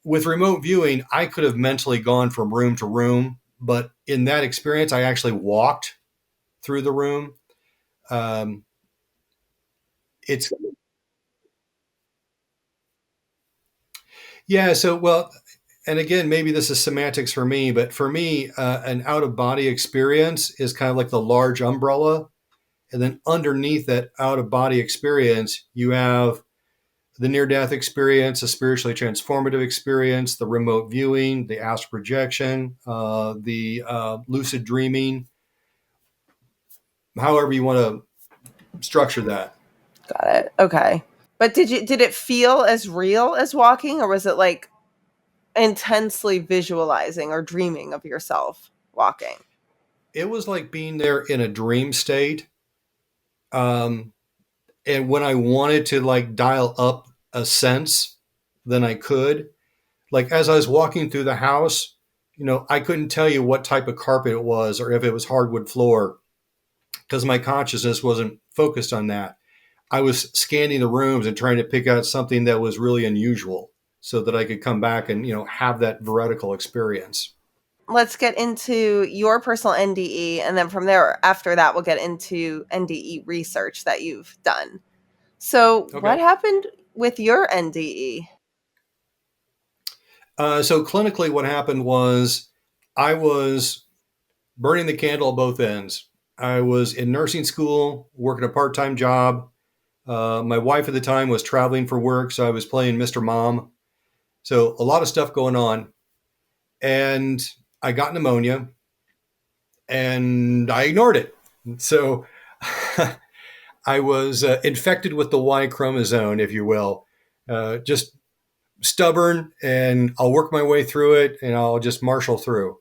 With remote viewing, I could have mentally gone from room to room, but in that experience, I actually walked through the room. It's Yeah. So, well, and again, maybe this is semantics for me, but for me, an out of body experience is kind of like the large umbrella. And then underneath that out of body experience, you have the near death experience, a spiritually transformative experience, the remote viewing, the astral projection, the lucid dreaming, however you want to structure that. Got it. Okay. But did it feel as real as walking, or was it like intensely visualizing or dreaming of yourself walking? It was like being there in a dream state. And when I wanted to like dial up a sense, then I could. Like as I was walking through the house, I couldn't tell you what type of carpet it was or if it was hardwood floor because my consciousness wasn't focused on that. I was scanning the rooms and trying to pick out something that was really unusual so that I could come back and, have that vertical experience. Let's get into your personal NDE, and then from there, after that, we'll get into NDE research that you've done. So Okay. what happened with your NDE? So clinically, what happened was I was burning the candle at both ends. I was in nursing school, working a part-time job. My wife at the time was traveling for work, so I was playing Mr. Mom. So a lot of stuff going on. And I got pneumonia and I ignored it. So I was infected with the Y chromosome, if you will. Just stubborn, and I'll work my way through it and I'll just marshal through.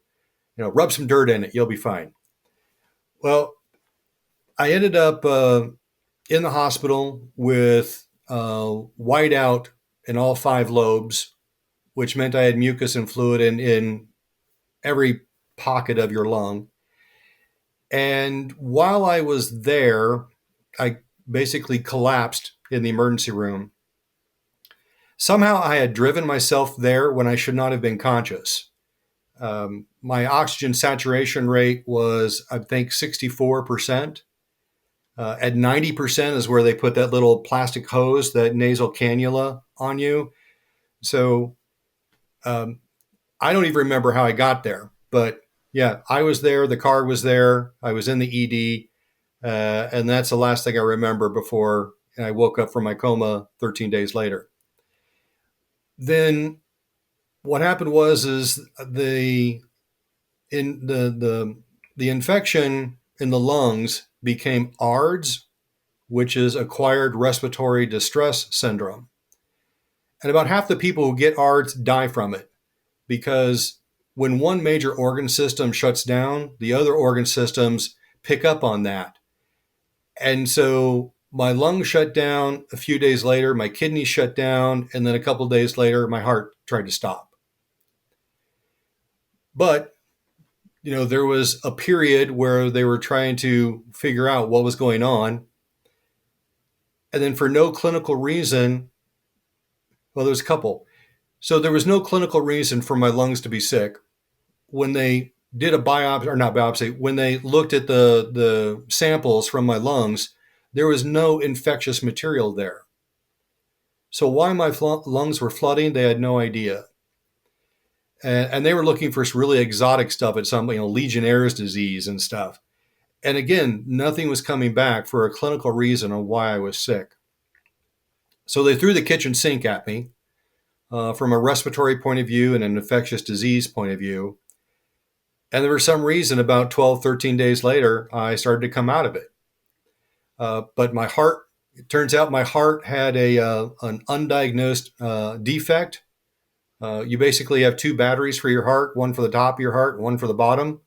Rub some dirt in it, you'll be fine. Well, I ended up in the hospital with whiteout in all 5 lobes, which meant I had mucus and fluid in every pocket of your lung. And while I was there, I basically collapsed in the emergency room. Somehow I had driven myself there when I should not have been conscious. My oxygen saturation rate was, I think, 64%. At 90% is where they put that little plastic hose, that nasal cannula on you. So I don't even remember how I got there. But yeah, I was there. The car was there. I was in the ED. And that's the last thing I remember before I woke up from my coma 13 days later. Then what happened is the infection in the lungs became ARDS, which is acquired respiratory distress syndrome. And about half the people who get ARDS die from it, because when one major organ system shuts down, the other organ systems pick up on that. And so my lungs shut down a few days later, my kidneys shut down, and then a couple of days later, my heart tried to stop. But, there was a period where they were trying to figure out what was going on. And then for no clinical reason, well, there's a couple. So there was no clinical reason for my lungs to be sick. When they did a biopsy, or not biopsy, when they looked at the samples from my lungs, there was no infectious material there. So why my lungs were flooding, they had no idea. And they were looking for really exotic stuff at some, Legionnaire's disease and stuff. And again, nothing was coming back for a clinical reason on why I was sick. So they threw the kitchen sink at me from a respiratory point of view and an infectious disease point of view. And there was some reason about 12, 13 days later, I started to come out of it. But my heart, it turns out my heart had an undiagnosed defect. You basically have 2 batteries for your heart, one for the top of your heart and one for the bottom.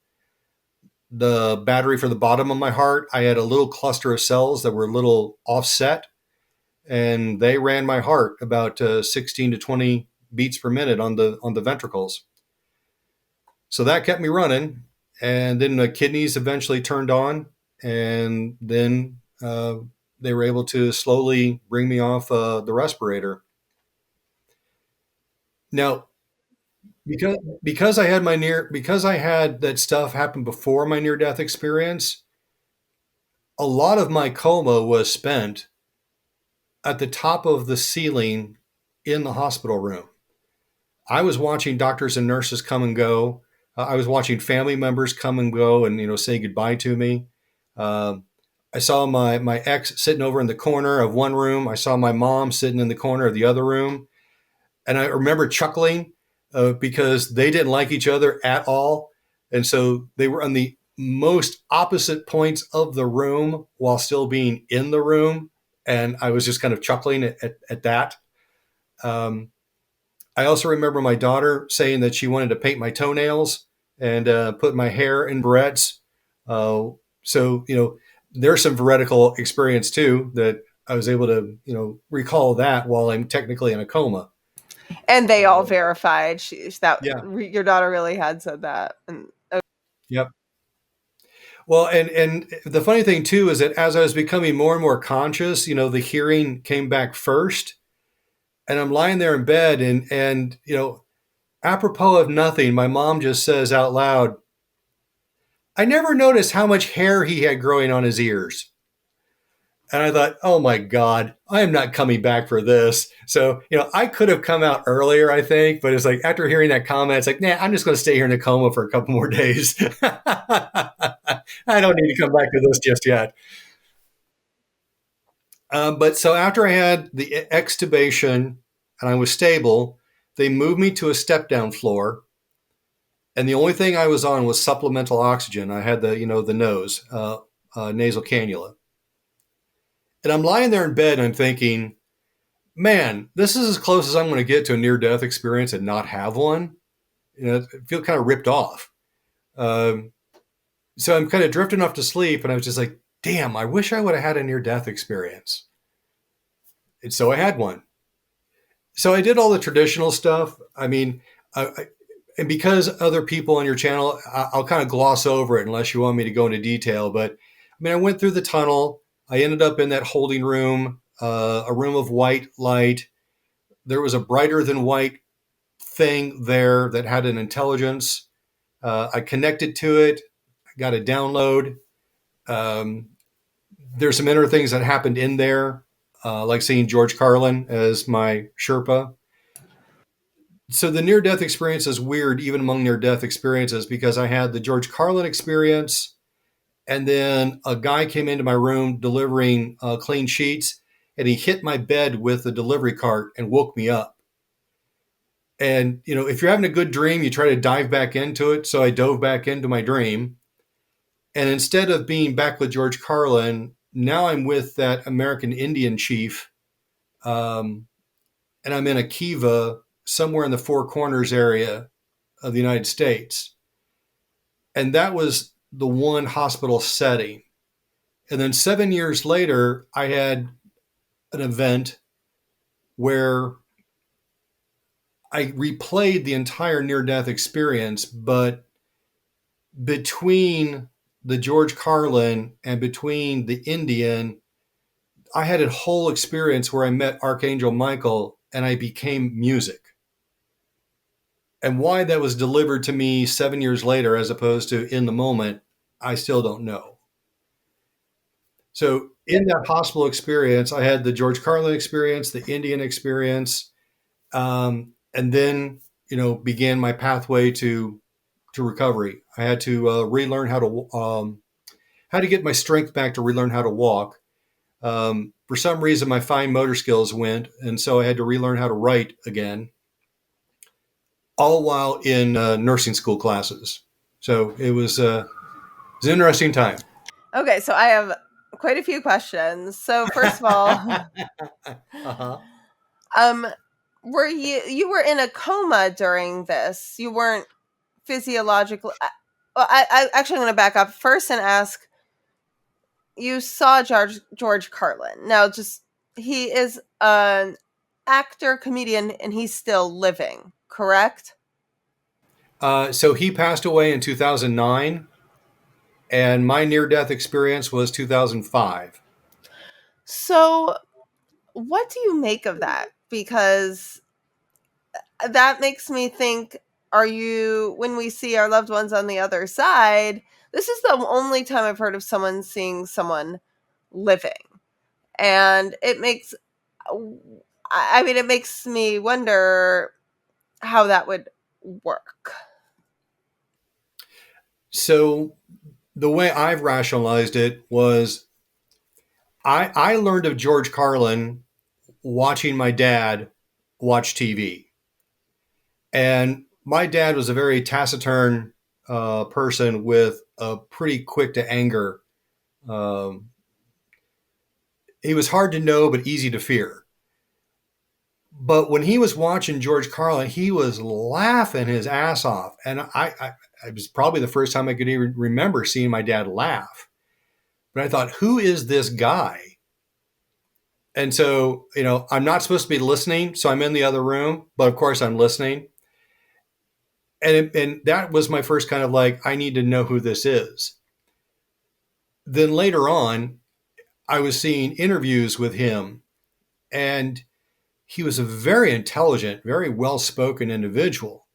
The battery for the bottom of my heart, I had a little cluster of cells that were a little offset, and they ran my heart about 16 to 20 beats per minute on the ventricles. So that kept me running. And then the kidneys eventually turned on, and then they were able to slowly bring me off the respirator. Now, because I had that stuff happen before my near-death experience, a lot of my coma was spent at the top of the ceiling in the hospital room. I was watching doctors and nurses come and go. I was watching family members come and go and say goodbye to me. I saw my ex sitting over in the corner of one room. I saw my mom sitting in the corner of the other room. And I remember chuckling because they didn't like each other at all. And so they were on the most opposite points of the room while still being in the room. And I was just kind of chuckling at that. I also remember my daughter saying that she wanted to paint my toenails and put my hair in barrettes. So, there's some veretical experience too that I was able to, recall that while I'm technically in a coma. And they all verified Yeah. Your daughter really had said that. Yep. Well, and the funny thing too is that as I was becoming more and more conscious, the hearing came back first, and I'm lying there in bed, and apropos of nothing, my mom just says out loud, "I never noticed how much hair he had growing on his ears." And I thought, oh my God, I am not coming back for this. So, I could have come out earlier, I think, but it's like after hearing that comment, it's like, nah, I'm just going to stay here in a coma for a couple more days. I don't need to come back to this just yet. But so after I had the extubation and I was stable, they moved me to a step down floor. And the only thing I was on was supplemental oxygen. I had the nose, nasal cannula. And I'm lying there in bed and I'm thinking, man, this is as close as I'm going to get to a near-death experience and not have one. I feel kind of ripped off. So I'm kind of drifting off to sleep, and I was just like, damn, I wish I would have had a near-death experience. And so I had one. So I did all the traditional stuff. I mean, and because other people on your channel, I'll kind of gloss over it unless you want me to go into detail. But I mean, I went through the tunnel. I ended up in that holding room, a room of white light. There was a brighter than white thing there that had an intelligence. I connected to it. I got a download. Um, there's some inner things that happened in there, like seeing George Carlin as my Sherpa. So the near death experience is weird, even among near death experiences, because I had the George Carlin experience, and then a guy came into my room delivering clean sheets, and he hit my bed with the delivery cart and woke me up. And you know, if you're having a good dream, you try to dive back into it. So I dove back into my dream, and instead of being back with George Carlin, now I'm with that American Indian chief, and I'm in a kiva somewhere in the Four Corners area of the United States. And that was the one hospital setting. And then 7 years later, I had an event where I replayed the entire near death experience, but between the George Carlin and between the Indian, I had a whole experience where I met Archangel Michael and I became music. And why that was delivered to me 7 years later, as opposed to in the moment, I still don't know. So in that hospital experience, I had the George Carlin experience, the Indian experience, and then began my pathway to recovery. I had to relearn how to get my strength back to relearn how to walk. For some reason, my fine motor skills went, and so I had to relearn how to write again, all while in nursing school classes. So it was an interesting time. Okay, so I have quite a few questions. So first of all, were you were in a coma during this? You weren't physiologically. Well, I actually I'm going to back up first and ask. You saw George Carlin. Now, just he is an actor, comedian, and he's still living, correct? So he passed away in 2009, and my near-death experience was 2005. So, what do you make of that? Because that makes me think, when we see our loved ones on the other side, this is the only time I've heard of someone seeing someone living. And it makes me wonder how that would work. So the way I've rationalized it was I learned of George Carlin watching my dad watch TV. And my dad was a very taciturn person with a pretty quick to anger. He was hard to know, but easy to fear. But when he was watching George Carlin, he was laughing his ass off. And I it was probably the first time I could even remember seeing my dad laugh. But I thought, who is this guy? And so, I'm not supposed to be listening. So I'm in the other room, but of course I'm listening. And that was my first kind of like, I need to know who this is. Then later on, I was seeing interviews with him, and he was a very intelligent, very well-spoken individual.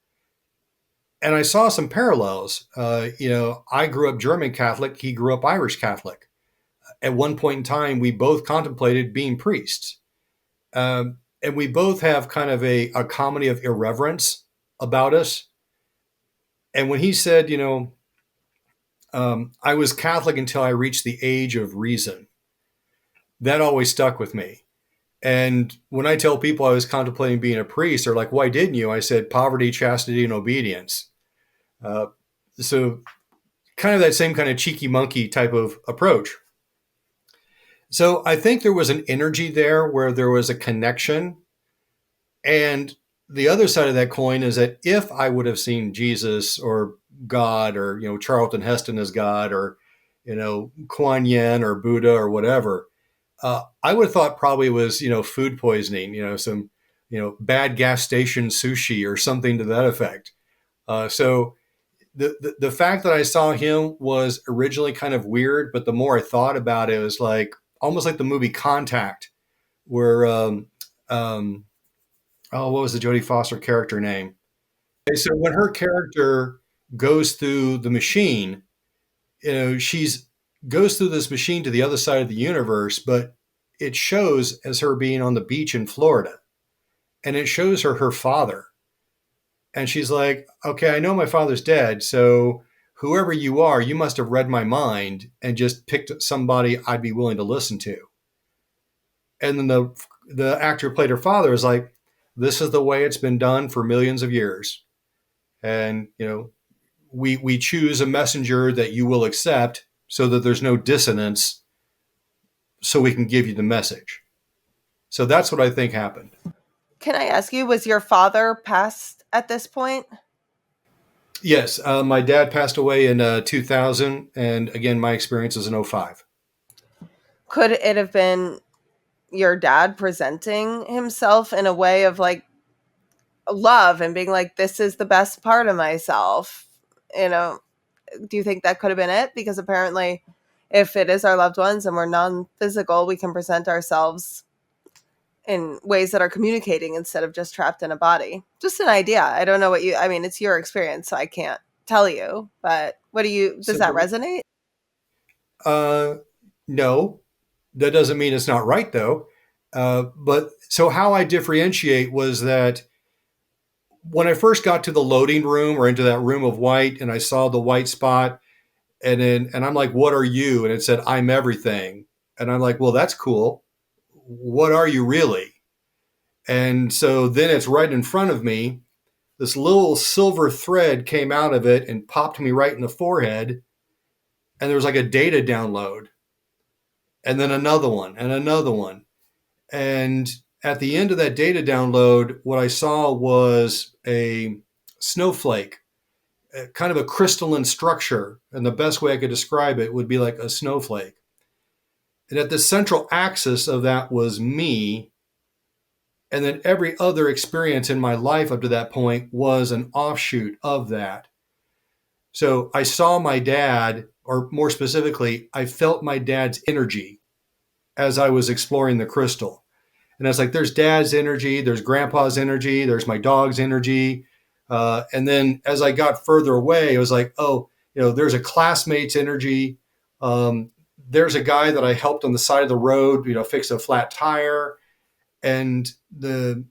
And I saw some parallels. I grew up German Catholic. He grew up Irish Catholic. At one point in time, we both contemplated being priests. And we both have kind of a comedy of irreverence about us. And when he said, I was Catholic until I reached the age of reason, that always stuck with me. And when I tell people I was contemplating being a priest, they're like, why didn't you? I said, poverty, chastity, and obedience. So kind of that same kind of cheeky monkey type of approach. So I think there was an energy there where there was a connection. And the other side of that coin is that if I would have seen Jesus or God or, Charlton Heston as God or, Kuan Yin or Buddha or whatever. I would have thought probably it was, food poisoning, some, bad gas station sushi or something to that effect. So the fact that I saw him was originally kind of weird, but the more I thought about it, it was like almost like the movie Contact, where what was the Jodie Foster character name? Okay, so when her character goes through the machine, she's goes through this machine to the other side of the universe, but it shows as her being on the beach in Florida, and it shows her father, and she's like, "Okay, I know my father's dead, so whoever you are, you must have read my mind and just picked somebody I'd be willing to listen to." And then the actor who played her father is like, "This is the way it's been done for millions of years, and we choose a messenger that you will accept so that there's no dissonance, so we can give you the message." So that's what I think happened. Can I ask you, was your father passed at this point? Yes, my dad passed away in 2000, and again, my experience was in 2005. Could it have been your dad presenting himself in a way of like love and being like, this is the best part of myself? Do you think that could have been it? Because apparently, if it is our loved ones and we're non-physical, we can present ourselves in ways that are communicating instead of just trapped in a body. Just an idea. I don't know it's your experience, so I can't tell you, but does that resonate? No, that doesn't mean it's not right though. But so how I differentiate was that when I first got to the loading room or into that room of white and I saw the white spot, and I'm like, "What are you?" And it said, "I'm everything." And I'm like, "Well, that's cool. What are you really?" And so then it's right in front of me. This little silver thread came out of it and popped me right in the forehead. And there was like a data download, and then another one and another one. And at the end of that data download, what I saw was a snowflake, kind of a crystalline structure. And the best way I could describe it would be like a snowflake. And at the central axis of that was me. And then every other experience in my life up to that point was an offshoot of that. So I saw my dad, or more specifically, I felt my dad's energy as I was exploring the crystal. And I was like, there's dad's energy, there's grandpa's energy, there's my dog's energy. And then as I got further away, it was like, oh, there's a classmate's energy. There's a guy that I helped on the side of the road, fix a flat tire. And the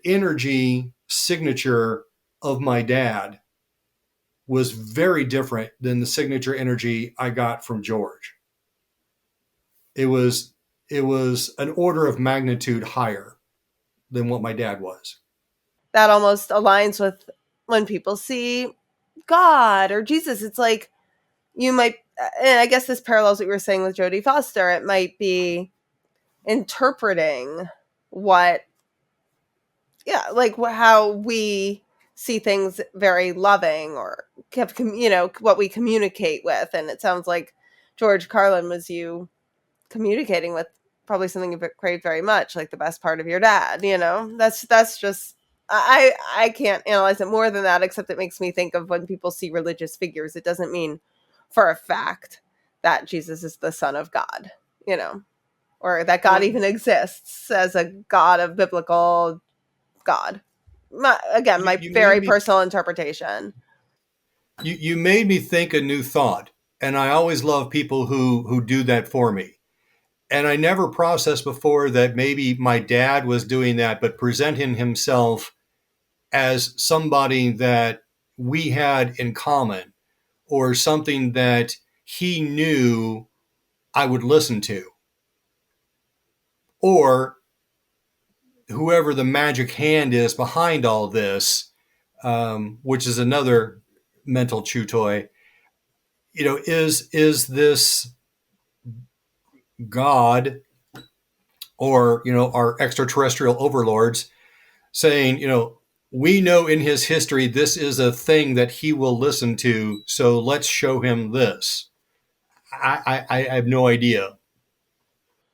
energy signature of my dad was very different than the signature energy I got from George. It was an order of magnitude higher than what my dad was. That almost aligns with when people see God or Jesus. It's like you might, and I guess this parallels what you were saying with Jodie Foster. It might be interpreting how we see things very loving or have, what we communicate with. And it sounds like George Carlin was you communicating with probably something you crave very much, like the best part of your dad. That's just, I can't analyze it more than that, except it makes me think of when people see religious figures, it doesn't mean for a fact that Jesus is the son of God, or that God even exists as a God of biblical God. My very personal interpretation. You made me think a new thought, and I always love people who do that for me. And I never processed before that maybe my dad was doing that, but presenting himself as somebody that we had in common, or something that he knew I would listen to, or whoever the magic hand is behind all this, which is another mental chew toy. Is this God, or our extraterrestrial overlords saying, we know in his history this is a thing that he will listen to, so let's show him this. I have no idea.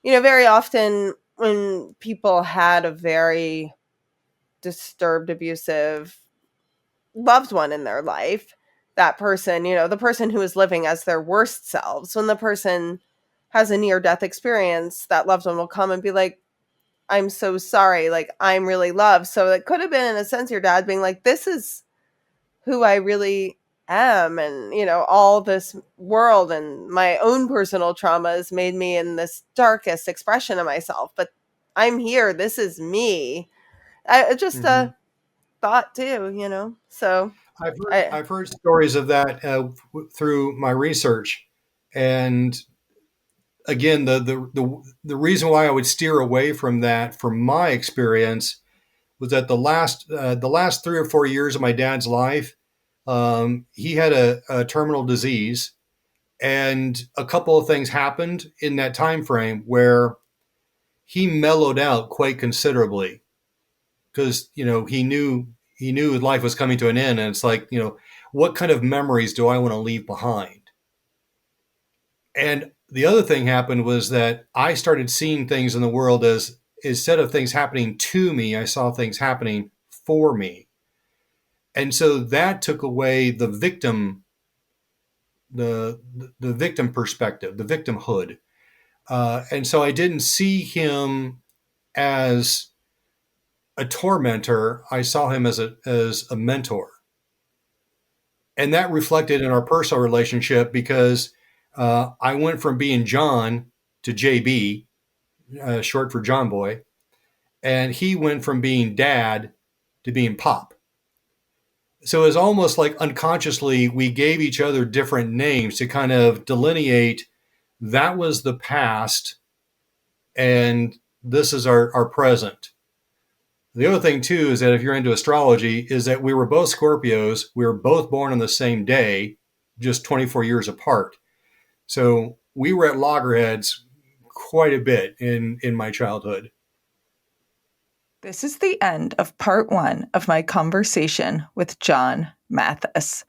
Very often when people had a very disturbed, abusive loved one in their life, that person, the person who is living as their worst selves, when the person has a near-death experience, that loved one will come and be like, I'm so sorry, like, I'm really loved. So it could have been, in a sense, your dad being like, this is who I really am. And, all this world and my own personal traumas made me in this darkest expression of myself. But I'm here. This is me. I just thought too. So I've heard stories of that through my research, and again, the reason why I would steer away from that, from my experience, was that the last 3 or 4 years of my dad's life, he had a terminal disease, and a couple of things happened in that time frame where he mellowed out quite considerably, because he knew his life was coming to an end, and it's like, what kind of memories do I want to leave behind? And the other thing happened was that I started seeing things in the world as, instead of things happening to me, I saw things happening for me. And so that took away the victim, the victim perspective, the victimhood. And so I didn't see him as a tormentor. I saw him as a mentor. And that reflected in our personal relationship, because I went from being John to JB, short for John Boy, and he went from being Dad to being Pop. So it was almost like unconsciously we gave each other different names to kind of delineate that was the past and this is our present. The other thing too is that if you're into astrology, is that we were both Scorpios. We were both born on the same day, just 24 years apart. So we were at loggerheads quite a bit in my childhood. This is the end of part 1 of my conversation with John Mathis.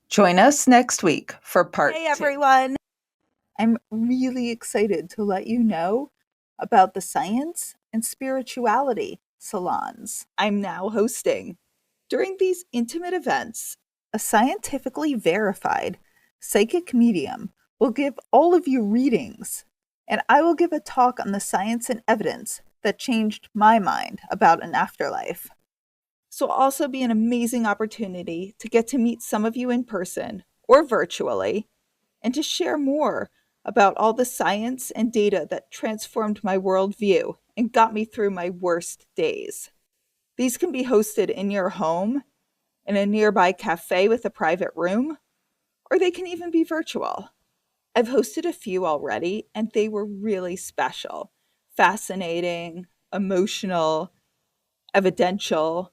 Join us next week for part 2. Hey everyone! I'm really excited to let you know about the science and spirituality salons I'm now hosting. During these intimate events, a scientifically verified psychic medium will give all of you readings, and I will give a talk on the science and evidence that changed my mind about an afterlife. This will also be an amazing opportunity to get to meet some of you in person or virtually, and to share more about all the science and data that transformed my worldview and got me through my worst days. These can be hosted in your home, in a nearby cafe with a private room, or they can even be virtual. I've hosted a few already, and they were really special, fascinating, emotional, evidential.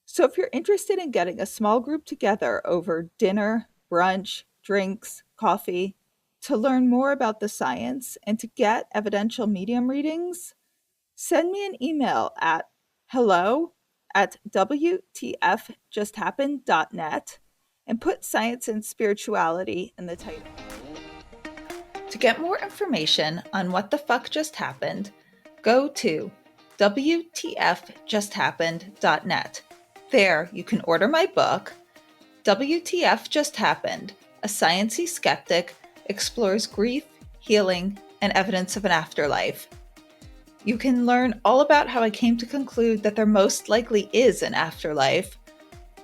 So if you're interested in getting a small group together over dinner, brunch, drinks, coffee, to learn more about the science and to get evidential medium readings, send me an email at hello@wtfjusthappened.net and put science and spirituality in the title. To get more information on what the fuck just happened, go to wtfjusthappened.net. There you can order my book, WTF Just Happened, A Sciencey Skeptic Explores Grief, Healing, and Evidence of an Afterlife. You can learn all about how I came to conclude that there most likely is an afterlife,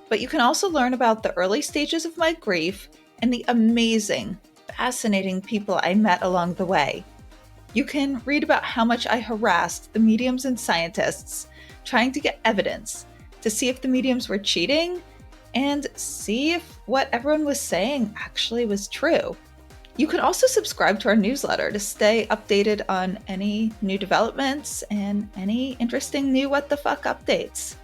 but you can also learn about the early stages of my grief and the amazing, fascinating people I met along the way. You can read about how much I harassed the mediums and scientists trying to get evidence to see if the mediums were cheating and see if what everyone was saying actually was true. You can also subscribe to our newsletter to stay updated on any new developments and any interesting new what the fuck updates.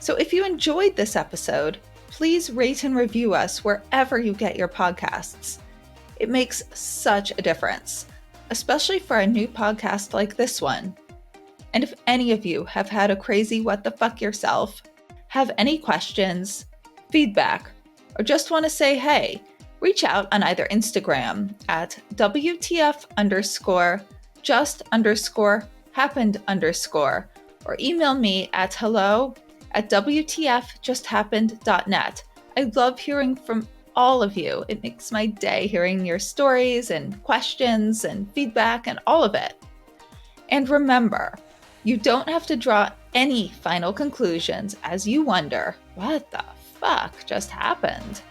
So if you enjoyed this episode, please rate and review us wherever you get your podcasts. It makes such a difference, especially for a new podcast like this one. And if any of you have had a crazy what the fuck yourself, have any questions, feedback, or just want to say hey, Reach out on either Instagram at WTF_just_happened_, or email me at hello@WTFjusthappened.net. I love hearing from all of you. It makes my day hearing your stories and questions and feedback and all of it. And remember, you don't have to draw any final conclusions as you wonder, what the fuck just happened?